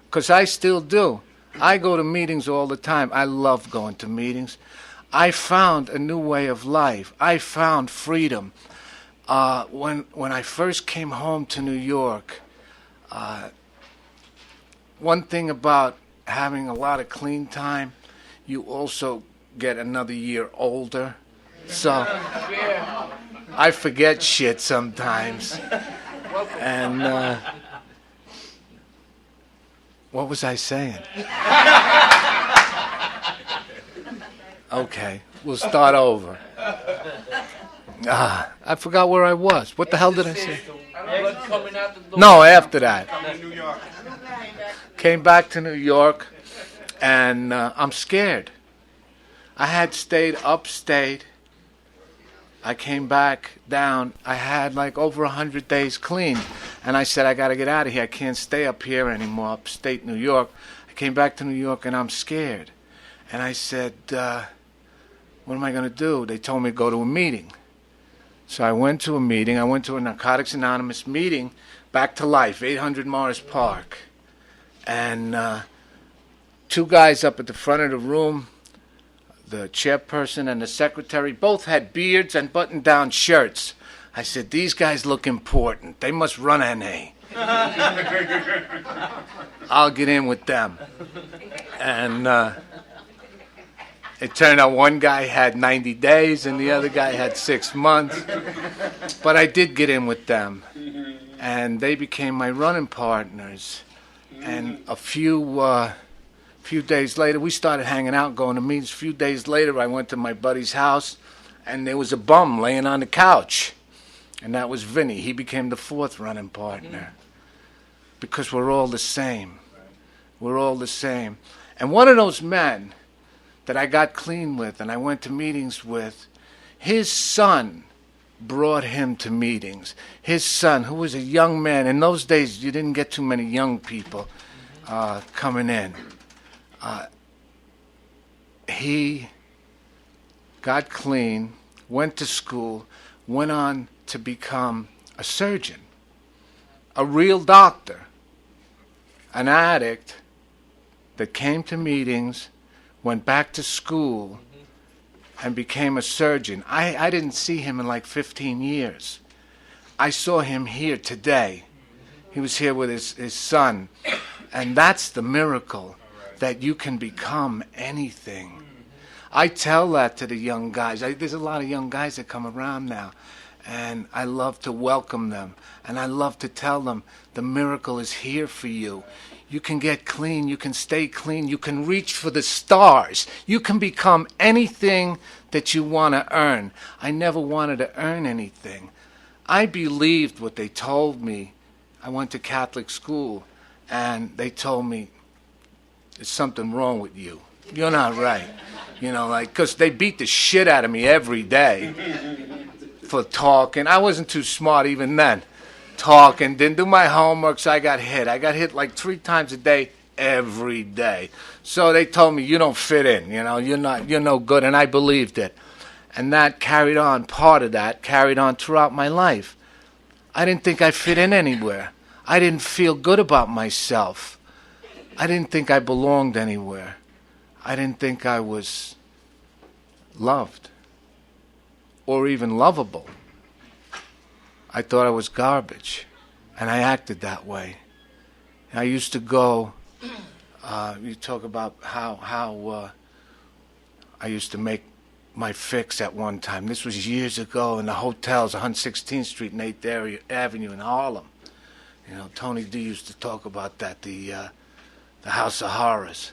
D: Because I still do. I go to meetings all the time. I love going to meetings. I found a new way of life. I found freedom. When I first came home to New York, one thing about having a lot of clean time, you also get another year older. So I forget shit sometimes. And what was I saying? Okay, we'll start over. I forgot where I was. What the hell did I say? No, after that. Came back to New York, and I'm scared. I had stayed upstate. I came back down. I had like over 100 days clean. And I said, I got to get out of here. I can't stay up here anymore, upstate New York. I came back to New York, and I'm scared. And I said, what am I going to do? They told me to go to a meeting. So I went to a meeting. I went to a Narcotics Anonymous meeting, Back to Life, 800 Morris Park. And two guys up at the front of the room, the chairperson and the secretary, both had beards and button-down shirts. I said, these guys look important. They must run NA. I'll get in with them. And it turned out one guy had 90 days and the other guy had 6 months. But I did get in with them. And they became my running partners. And a few days later, we started hanging out, going to meetings. A few days later, I went to my buddy's house, and there was a bum laying on the couch. And that was Vinny. He became the fourth running partner. Because we're all the same. We're all the same. And one of those men that I got clean with and I went to meetings with, his son brought him to meetings. His son, who was a young man. In those days, you didn't get too many young people coming in. He got clean, went to school, went on to become a surgeon, a real doctor, an addict that came to meetings, went back to school, and became a surgeon. I didn't see him in like 15 years. I saw him here today. He was here with his son. And that's the miracle, that you can become anything. I tell that to the young guys. There's a lot of young guys that come around now. And I love to welcome them. And I love to tell them the miracle is here for you. You can get clean. You can stay clean. You can reach for the stars. You can become anything that you want to earn. I never wanted to earn anything. I believed what they told me. I went to Catholic school, and they told me, there's something wrong with you. You're not right. You know, like, because they beat the shit out of me every day for talking. I wasn't too smart even then. Talking, didn't do my homework, so I got hit. I got hit like 3 times a day, every day. So they told me, you don't fit in, you know, you're no good, and I believed it. And that carried on, part of that carried on throughout my life. I didn't think I fit in anywhere. I didn't feel good about myself. I didn't think I belonged anywhere. I didn't think I was loved or even lovable. I thought I was garbage, and I acted that way. I used to go, you talk about how I used to make my fix at one time. This was years ago in the hotels, 116th Street and 8th Avenue in Harlem. You know, Tony D used to talk about that, the House of Horrors.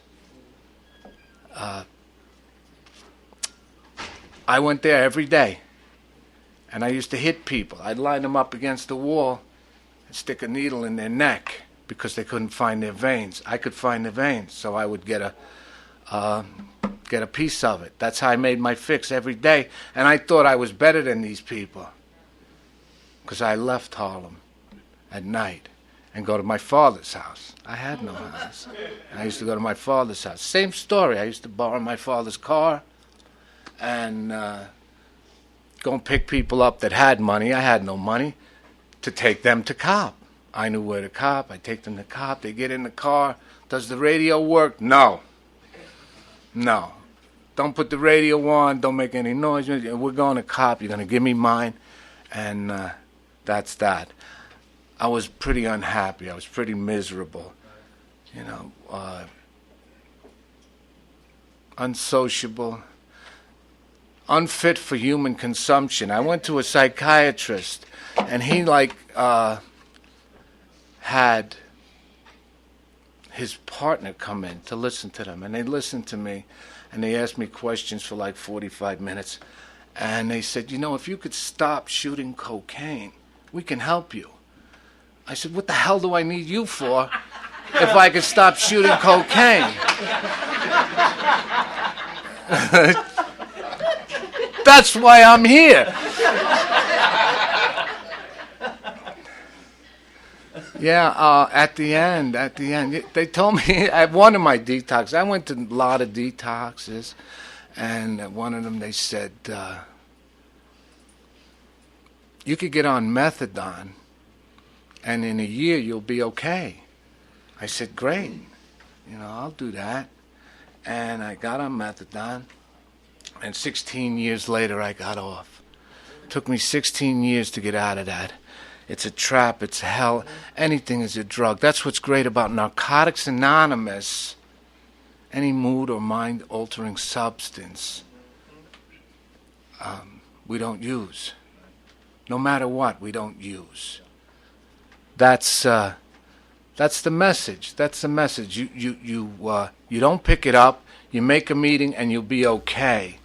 D: I went there every day, and I used to hit people. I'd line them up against the wall and stick a needle in their neck because they couldn't find their veins. I could find their veins, so I would get a get a piece of it. That's how I made my fix every day. And I thought I was better than these people because I left Harlem at night and go to my father's house. I had no house. I used to go to my father's house. Same story. I used to borrow my father's car and go and pick people up that had money. I had no money to take them to cop. I knew where to cop. I take them to cop. They get in the car. Does the radio work? No. No. Don't put the radio on. Don't make any noise. We're going to cop. You're going to give me mine. And that's that. I was pretty unhappy. I was pretty miserable. You know, unsociable, unfit for human consumption. I went to a psychiatrist, and he had his partner come in to listen to them, and they listened to me, and they asked me questions for like 45 minutes, and they said, you know, if you could stop shooting cocaine, we can help you. I said, what the hell do I need you for if I could stop shooting cocaine? That's why I'm here. Yeah, at the end, they told me at one of my detoxes, I went to a lot of detoxes, and at one of them they said, you could get on methadone, and in a year you'll be okay. I said, great, you know, I'll do that. And I got on methadone, and 16 years later I got off. It took me 16 years to get out of that. It's a trap, it's hell, anything is a drug. That's what's great about Narcotics Anonymous. Any mood or mind-altering substance we don't use. No matter what, we don't use. That's the message. That's the message. You don't pick it up. You make a meeting, and you'll be okay.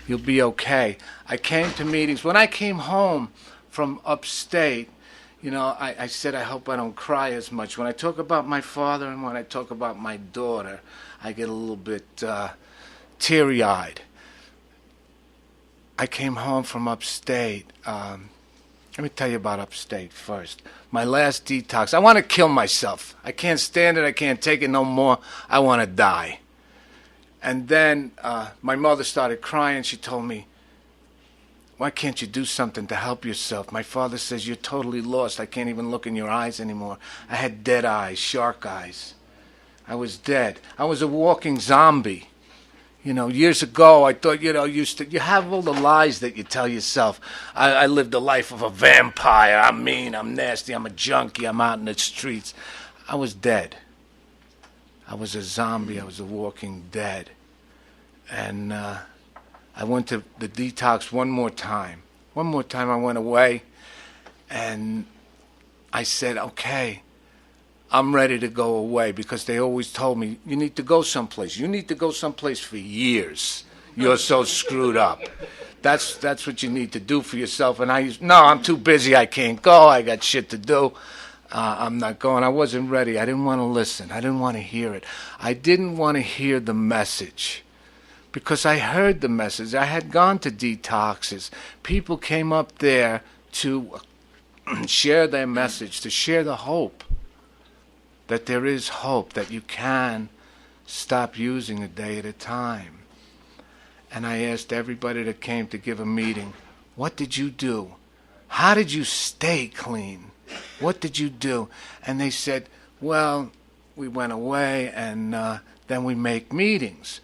D: You'll be okay. I came to meetings. When I came home from upstate, you know, I said I hope I don't cry as much. When I talk about my father and when I talk about my daughter, I get a little bit teary-eyed. I came home from upstate. Let me tell you about upstate first. My last detox. I want to kill myself. I can't stand it. I can't take it no more. I want to die. And then my mother started crying. She told me, why can't you do something to help yourself? My father says, you're totally lost. I can't even look in your eyes anymore. I had dead eyes, shark eyes. I was dead. I was a walking zombie. You know, years ago, I thought, you know, you have all the lies that you tell yourself. I lived the life of a vampire. I'm mean, I'm nasty, I'm a junkie, I'm out in the streets. I was dead. I was a zombie. I was a walking dead. And I went to the detox one more time. One more time I went away, and I said, okay, I'm ready to go away, because they always told me, you need to go someplace. You need to go someplace for years. You're so screwed up. That's what you need to do for yourself. And no, I'm too busy. I can't go. I got shit to do. I'm not going. I wasn't ready. I didn't want to listen. I didn't want to hear it. I didn't want to hear the message, because I heard the message. I had gone to detoxes. People came up there to share their message, to share the hope, that there is hope, that you can stop using a day at a time. And I asked everybody that came to give a meeting, what did you do? How did you stay clean? What did you do? And they said, well, we went away, and then we make meetings.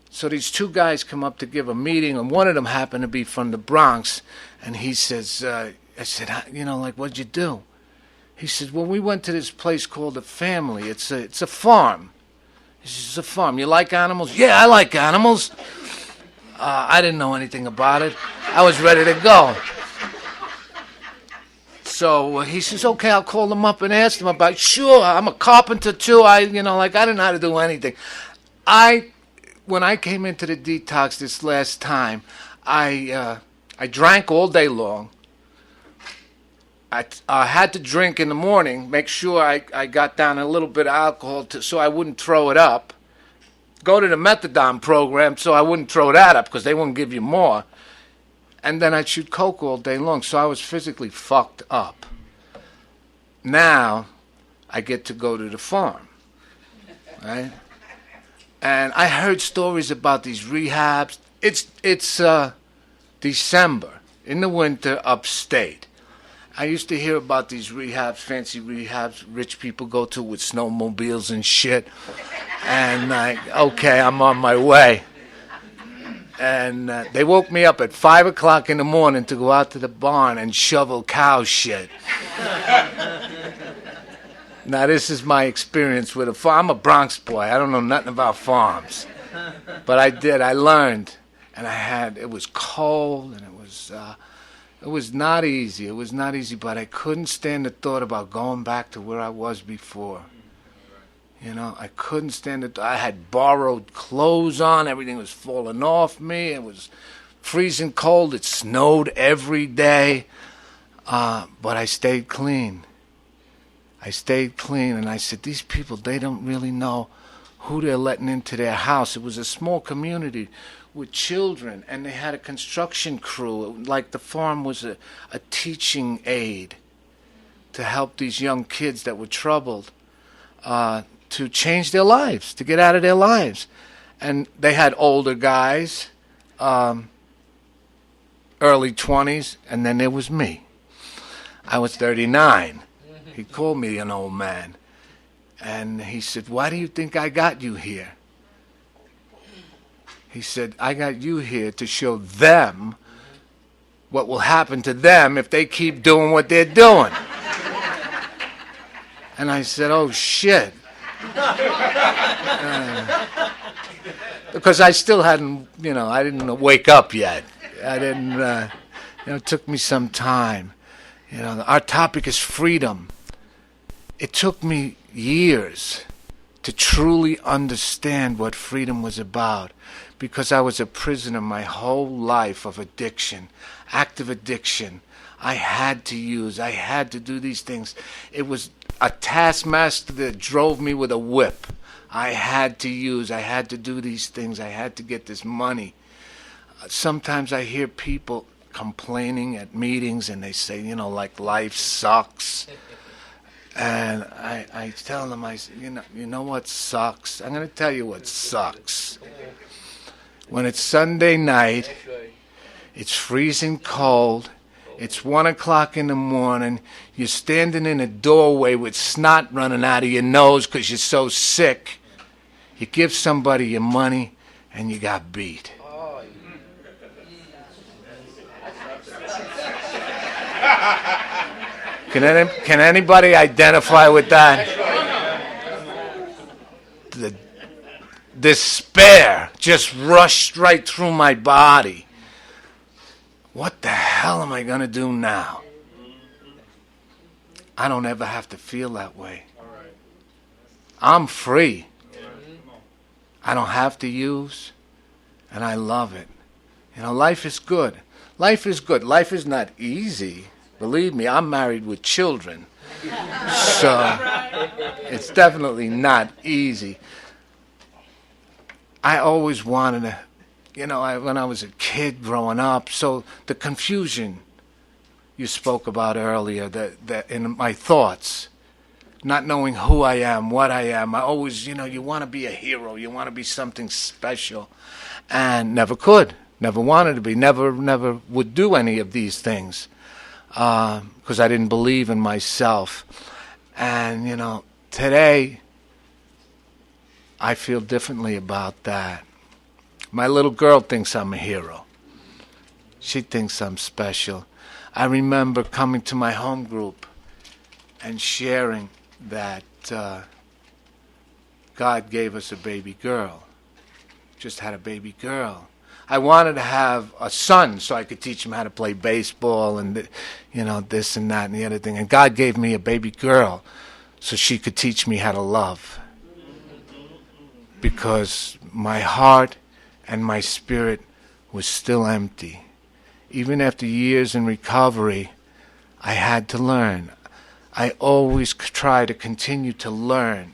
D: So these two guys come up to give a meeting, and one of them happened to be from the Bronx, and he says, I said, you know, like, what'd you do? He says, well, we went to this place called The Family. It's a farm. He says, it's a farm. You like animals? Yeah, I like animals. I didn't know anything about it. I was ready to go. So he says, okay, I'll call them up and ask them about it. Sure, I'm a carpenter too. I didn't know how to do anything. When I came into the detox this last time, I drank all day long. I had to drink in the morning, make sure I got down a little bit of alcohol so I wouldn't throw it up. go to the methadone program so I wouldn't throw that up because they wouldn't give you more. And then I'd shoot coke all day long, so I was physically fucked up. Now, I get to go to the farm, right? And I heard stories about these rehabs. It's December, in the winter, upstate. I used to hear about these rehabs, fancy rehabs, rich people go to with snowmobiles and shit. And okay, I'm on my way. And they woke me up at 5 o'clock in the morning to go out to the barn and shovel cow shit. Now, this is my experience with a farm. I'm a Bronx boy. I don't know nothing about farms. But I did. I learned. And it was cold, and it was not easy. It was not easy, but I couldn't stand the thought about going back to where I was before. You know, I couldn't stand it. I had borrowed clothes on. Everything was falling off me. It was freezing cold. It snowed every day. But I stayed clean. I stayed clean, and I said, these people, they don't really know who they're letting into their house. It was a small community with children, and they had a construction crew. Like the farm was a teaching aid to help these young kids that were troubled to change their lives, to get out of their lives. And they had older guys, early 20s, and then there was me. I was 39. He called me an old man. And he said, why do you think I got you here? He said, I got you here to show them what will happen to them if they keep doing what they're doing. And I said, oh, shit. Because I still hadn't, I didn't wake up yet. I didn't, it took me some time. Our topic is freedom. It took me years to truly understand what freedom was about, because I was a prisoner my whole life of addiction, active addiction. I had to use, I had to do these things. It was a taskmaster that drove me with a whip. I had to use, I had to do these things, I had to get this money. Sometimes I hear people complaining at meetings and they say, like life sucks. And I tell them, I say, you know what sucks? I'm going to tell you what sucks. When it's Sunday night, it's freezing cold, it's 1 o'clock in the morning, you're standing in a doorway with snot running out of your nose because you're so sick. You give somebody your money and you got beat. Can anybody identify with that? The despair just rushed right through my body. What the hell am I going to do now? I don't ever have to feel that way. I'm free. I don't have to use, and I love it. Life is good. Life is good. Life is not easy. Believe me, I'm married with children. So it's definitely not easy. I always wanted to, when I was a kid growing up, so the confusion you spoke about earlier, that in my thoughts, not knowing who I am, what I am, I always, you want to be a hero, you want to be something special, and never could, never wanted to be, never would do any of these things. Because I didn't believe in myself. And, today, I feel differently about that. My little girl thinks I'm a hero. She thinks I'm special. I remember coming to my home group and sharing that God gave us a baby girl. Just had a baby girl. I wanted to have a son so I could teach him how to play baseball and, this and that and the other thing. And God gave me a baby girl so she could teach me how to love. Because my heart and my spirit was still empty. Even after years in recovery, I had to learn. I always try to continue to learn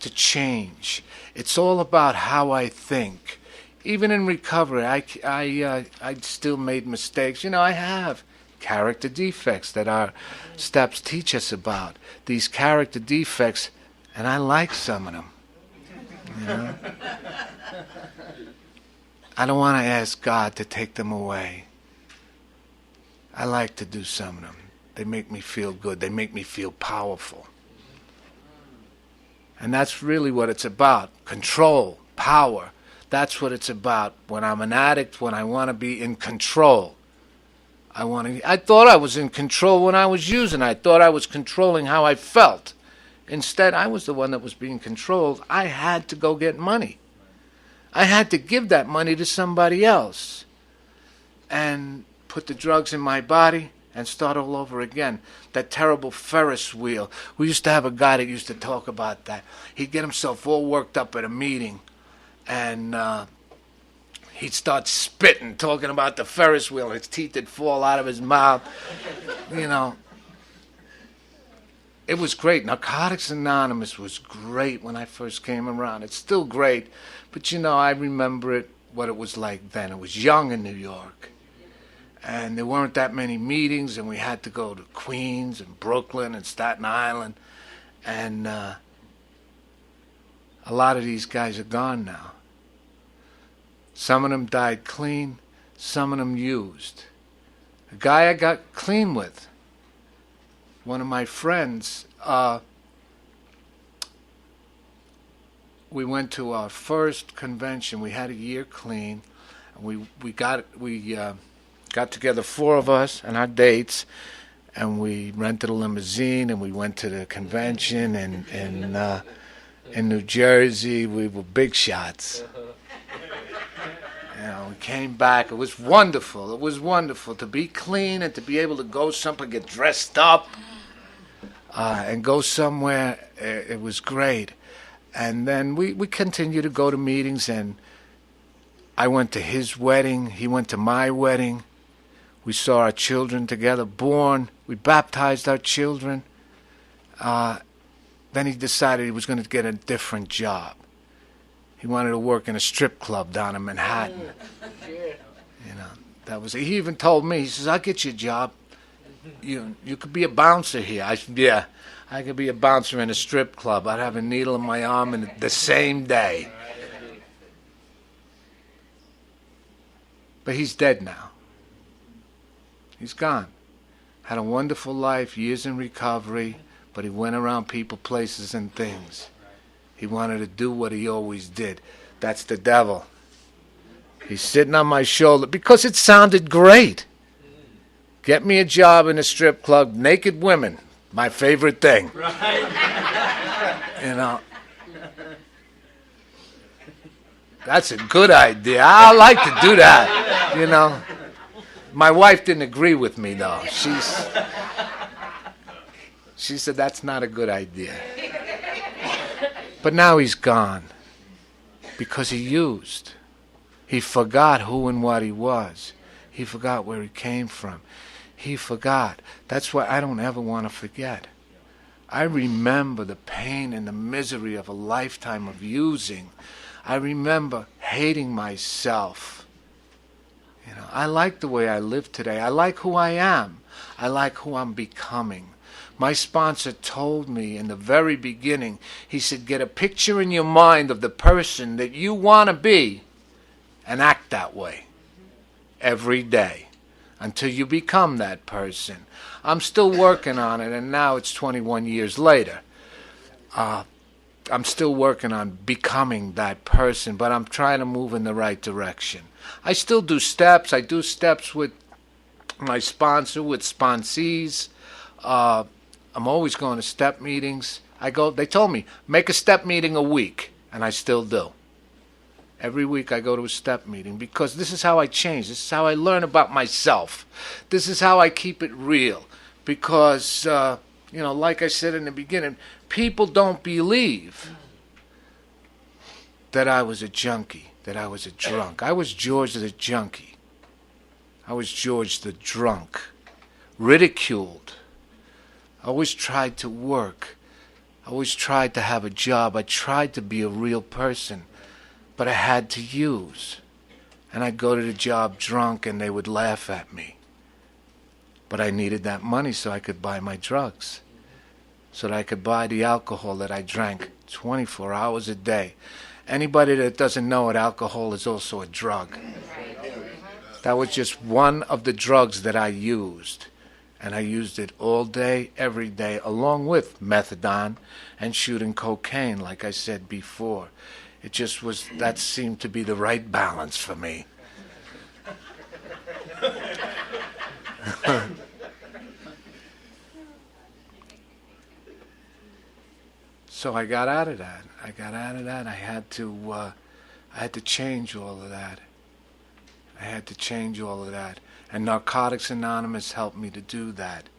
D: to change. It's all about how I think. Even in recovery, I still made mistakes. You know, I have character defects that our steps teach us about. These character defects, and I like some of them. You know? I don't want to ask God to take them away. I like to do some of them. They make me feel good. They make me feel powerful. And that's really what it's about. Control, power. That's what it's about. When I'm an addict, when I want to be in control. I thought I was in control when I was using. I thought I was controlling how I felt. Instead, I was the one that was being controlled. I had to go get money. I had to give that money to somebody else and put the drugs in my body and start all over again. That terrible Ferris wheel. We used to have a guy that used to talk about that. He'd get himself all worked up at a meeting, and he'd start spitting, talking about the Ferris wheel. His teeth would fall out of his mouth. You know, it was great. Narcotics Anonymous was great when I first came around. It's still great, but you know, I remember it, what it was like then. It was young in New York, and there weren't that many meetings, and we had to go to Queens and Brooklyn and Staten Island, and a lot of these guys are gone now. Some of them died clean, some of them used. A guy I got clean with, one of my friends, we went to our first convention. We had a year clean, and we got together, four of us and our dates, and we rented a limousine and we went to the convention in New Jersey. We were big shots. You know, we came back. It was wonderful. It was wonderful to be clean and to be able to go somewhere, get dressed up, and go somewhere. It was great. And then we continued to go to meetings, and I went to his wedding. He went to my wedding. We saw our children together born. We baptized our children. Then he decided he was going to get a different job. He wanted to work in a strip club down in Manhattan. You know, that was. He even told me, he says, "I'll get you a job. You could be a bouncer here." I said, "Yeah, I could be a bouncer in a strip club. I'd have a needle in my arm in the same day." But he's dead now. He's gone. Had a wonderful life, years in recovery, but he went around people, places, and things. He wanted to do what he always did. That's the devil. He's sitting on my shoulder because it sounded great. Get me a job in a strip club, naked women, my favorite thing. Right. You know. That's a good idea. I like to do that, you know. My wife didn't agree with me, though. She said that's not a good idea. But now he's gone because he used. He forgot who and what he was. He forgot where he came from. He forgot. That's why I don't ever want to forget. I remember the pain and the misery of a lifetime of using. I remember hating myself. You know, I like the way I live today. I like who I am. I like who I'm becoming. My sponsor told me in the very beginning, he said, get a picture in your mind of the person that you want to be and act that way every day until you become that person. I'm still working on it, and now it's 21 years later. I'm still working on becoming that person, but I'm trying to move in the right direction. I still do steps. I do steps with my sponsor, with sponsees. I'm always going to step meetings. They told me, make a step meeting a week, and I still do. Every week I go to a step meeting because this is how I change. This is how I learn about myself. This is how I keep it real. Because, you know, like I said in the beginning, people don't believe that I was a junkie, that I was a drunk. I was George the junkie. I was George the drunk, ridiculed. I always tried to work. I always tried to have a job. I tried to be a real person, but I had to use. And I'd go to the job drunk and they would laugh at me. But I needed that money so I could buy my drugs, so that I could buy the alcohol that I drank 24 hours a day. Anybody that doesn't know it, alcohol is also a drug. That was just one of the drugs that I used. And I used it all day, every day, along with methadone and shooting cocaine, like I said before. It just was, that seemed to be the right balance for me. So I got out of that. I had to change all of that. And Narcotics Anonymous helped me to do that.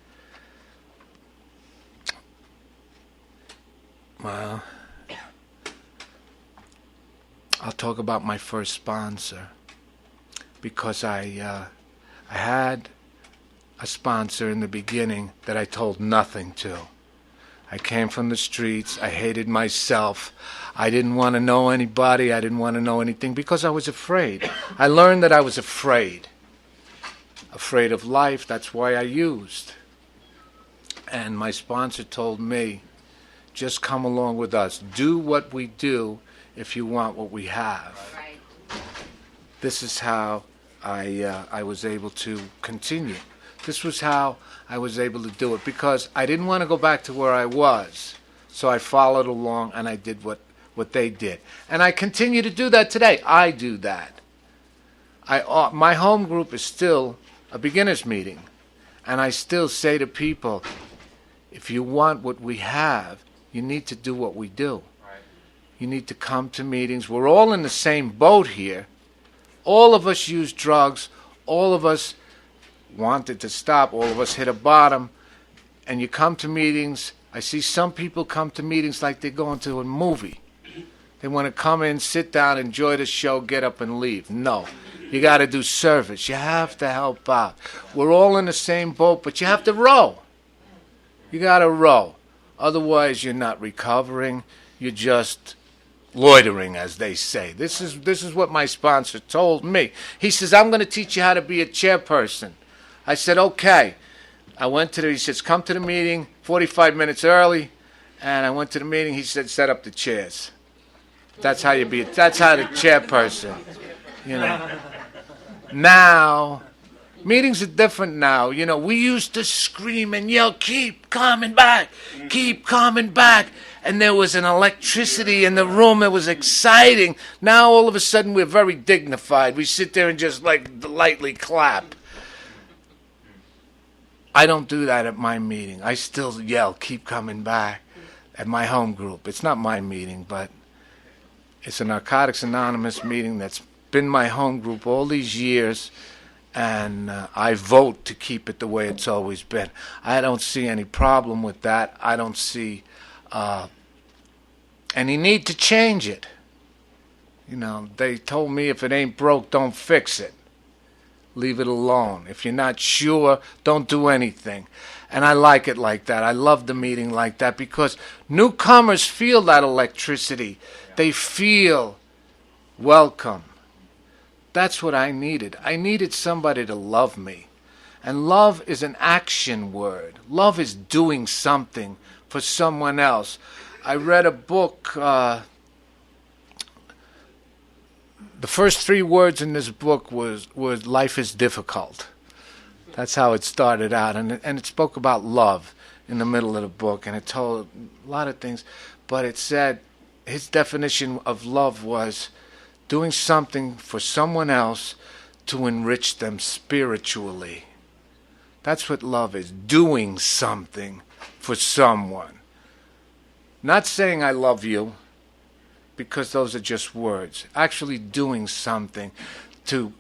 D: Well, I'll talk about my first sponsor, because I had a sponsor in the beginning that I told nothing to. I came from the streets. I hated myself. I didn't want to know anybody. I didn't want to know anything because I was afraid. I learned that I was afraid. Afraid of life. That's why I used. And my sponsor told me, just come along with us. Do what we do if you want what we have. This is how I was able to continue. This was how I was able to do it, because I didn't want to go back to where I was. So I followed along and I did what they did. And I continue to do that today. I do that. My home group is still a beginner's meeting. And I still say to people, if you want what we have, you need to do what we do. You need to come to meetings. We're all in the same boat here. All of us use drugs. All of us wanted to stop. All of us hit a bottom. And you come to meetings. I see some people come to meetings like they're going to a movie. They want to come in, sit down, enjoy the show, get up and leave. No. You got to do service. You have to help out. We're all in the same boat, but you have to row. You got to row. Otherwise, you're not recovering. You're just loitering, as they say. This is what my sponsor told me. He says, I'm going to teach you how to be a chairperson. I said, okay. He says, come to the meeting 45 minutes early. And I went to the meeting. He said, set up the chairs. That's how that's how the chairperson, you know. Now, meetings are different now. You know, we used to scream and yell, keep coming back, keep coming back. And there was an electricity in the room. It was exciting. Now, all of a sudden, we're very dignified. We sit there and just lightly clap. I don't do that at my meeting. I still yell, keep coming back at my home group. It's not my meeting, but it's a Narcotics Anonymous meeting that's been my home group all these years. And I vote to keep it the way it's always been. I don't see any problem with that. I don't see any need to change it. You know, they told me if it ain't broke, don't fix it. Leave it alone. If you're not sure, don't do anything. And I like it like that. I love the meeting like that because newcomers feel that electricity. They feel welcome. That's what I needed. I needed somebody to love me. And love is an action word. Love is doing something for someone else. I read a book. The first 3 words in this book was life is difficult. That's how it started out. And it spoke about love in the middle of the book. And it told a lot of things. But it said his definition of love was doing something for someone else to enrich them spiritually. That's what love is, doing something for someone. Not saying I love you, because those are just words. Actually doing something to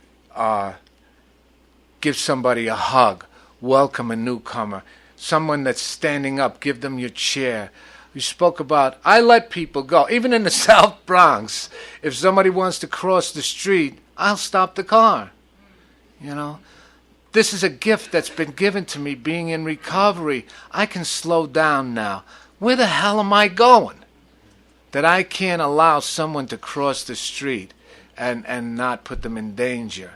D: give somebody a hug, welcome a newcomer, someone that's standing up, give them your chair. You spoke about, I let people go. Even in the South Bronx, if somebody wants to cross the street, I'll stop the car. You know, this is a gift that's been given to me being in recovery. I can slow down now. Where the hell am I going? That I can't allow someone to cross the street and not put them in danger.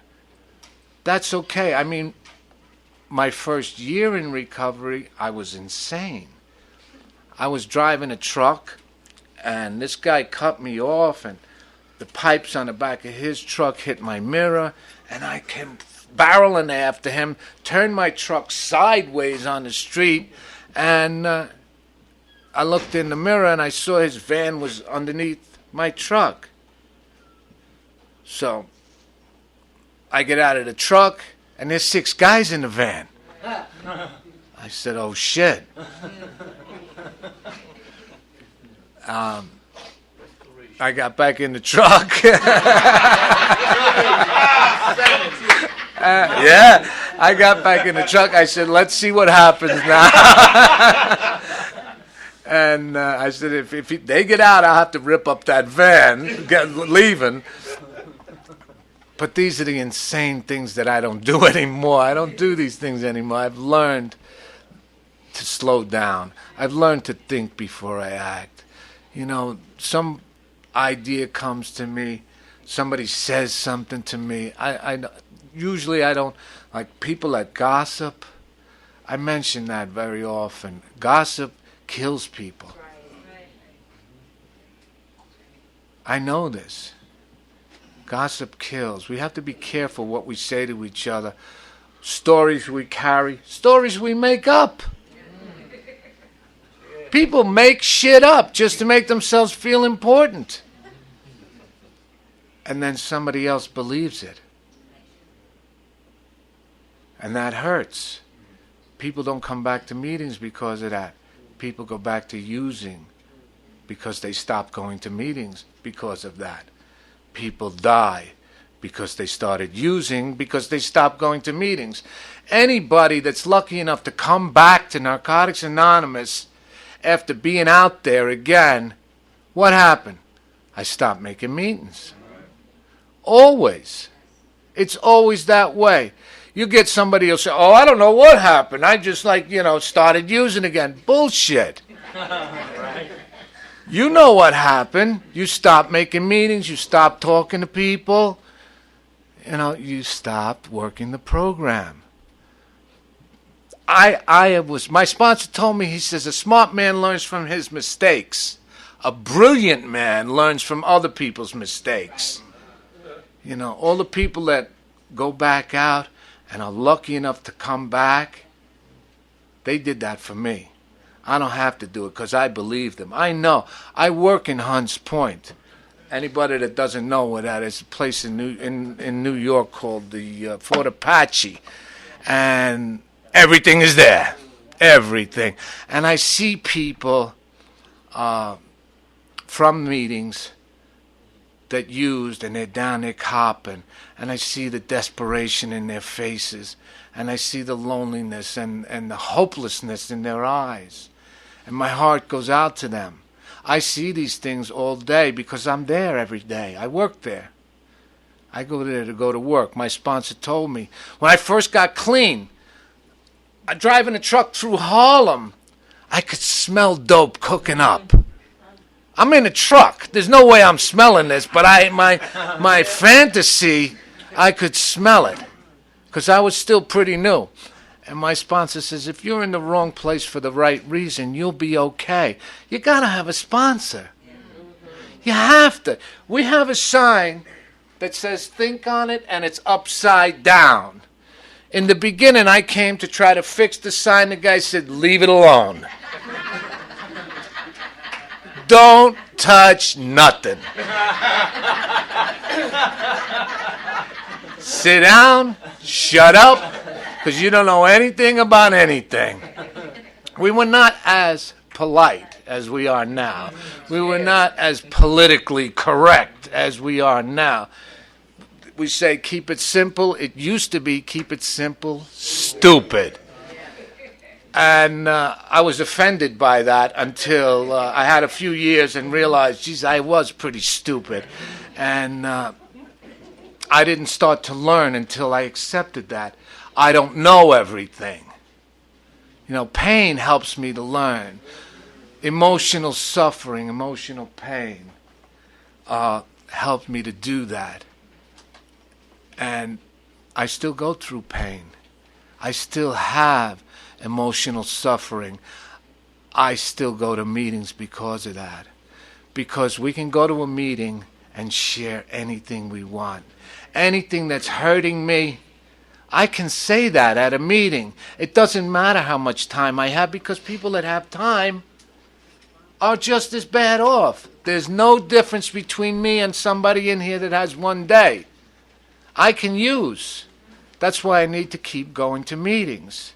D: That's okay. I mean, my first year in recovery, I was insane. I was driving a truck, and this guy cut me off, and the pipes on the back of his truck hit my mirror, and I came barreling after him, turned my truck sideways on the street, and I looked in the mirror, and I saw his van was underneath my truck. So I get out of the truck, and there's 6 guys in the van. I said, oh, shit. I got back in the truck. Yeah, I got back in the truck. I said, let's see what happens now. And I said, if they get out, I'll have to rip up that van, leaving. But these are the insane things that I don't do anymore. I don't do these things anymore. I've learned to slow down. I've learned to think before I act. You know, some idea comes to me. Somebody says something to me. Usually I don't, like people that gossip. I mention that very often. Gossip kills people. I know this. Gossip kills. We have to be careful what we say to each other. Stories we carry. Stories we make up. People make shit up just to make themselves feel important. And then somebody else believes it. And that hurts. People don't come back to meetings because of that. People go back to using because they stop going to meetings because of that. People die because they started using because they stopped going to meetings. Anybody that's lucky enough to come back to Narcotics Anonymous after being out there again, what happened? I stopped making meetings. Always. It's always that way. You get somebody who'll say, oh, I don't know what happened. I just started using again. Bullshit. You know what happened. You stopped making meetings. You stopped talking to people. You stopped working the program. My sponsor told me, he says, a smart man learns from his mistakes. A brilliant man learns from other people's mistakes. All the people that go back out and are lucky enough to come back, they did that for me. I don't have to do it because I believe them. I know. I work in Hunts Point. Anybody that doesn't know where that is, a place in New York called the Fort Apache. And everything is there. Everything. And I see people from meetings that used, and they're down there copping. And I see the desperation in their faces. And I see the loneliness and the hopelessness in their eyes. And my heart goes out to them. I see these things all day because I'm there every day. I work there. I go there to go to work. My sponsor told me, when I first got clean, I driving a truck through Harlem, I could smell dope cooking up. I'm in a truck. There's no way I'm smelling this, but my fantasy, I could smell it because I was still pretty new. And my sponsor says, if you're in the wrong place for the right reason, you'll be okay. You got to have a sponsor. You have to. We have a sign that says, think on it, and it's upside down. In the beginning, I came to try to fix the sign. The guy said, leave it alone. Don't touch nothing. Sit down, shut up, because you don't know anything about anything. We were not as polite as we are now. We were not as politically correct as we are now. We say keep it simple. It used to be keep it simple, stupid. And I was offended by that until I had a few years and realized, geez, I was pretty stupid. And I didn't start to learn until I accepted that. I don't know everything. Pain helps me to learn. emotional suffering, emotional pain, helped me to do that. And I still go through pain. I still have emotional suffering. I still go to meetings because of that. Because we can go to a meeting and share anything we want. Anything that's hurting me, I can say that at a meeting. It doesn't matter how much time I have, because people that have time are just as bad off. There's no difference between me and somebody in here that has 1 day. I can use. That's why I need to keep going to meetings.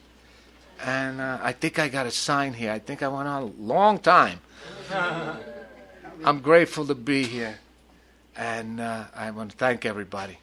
D: And I think I got a sign here. I think I went on a long time. I'm grateful to be here. And I want to thank everybody.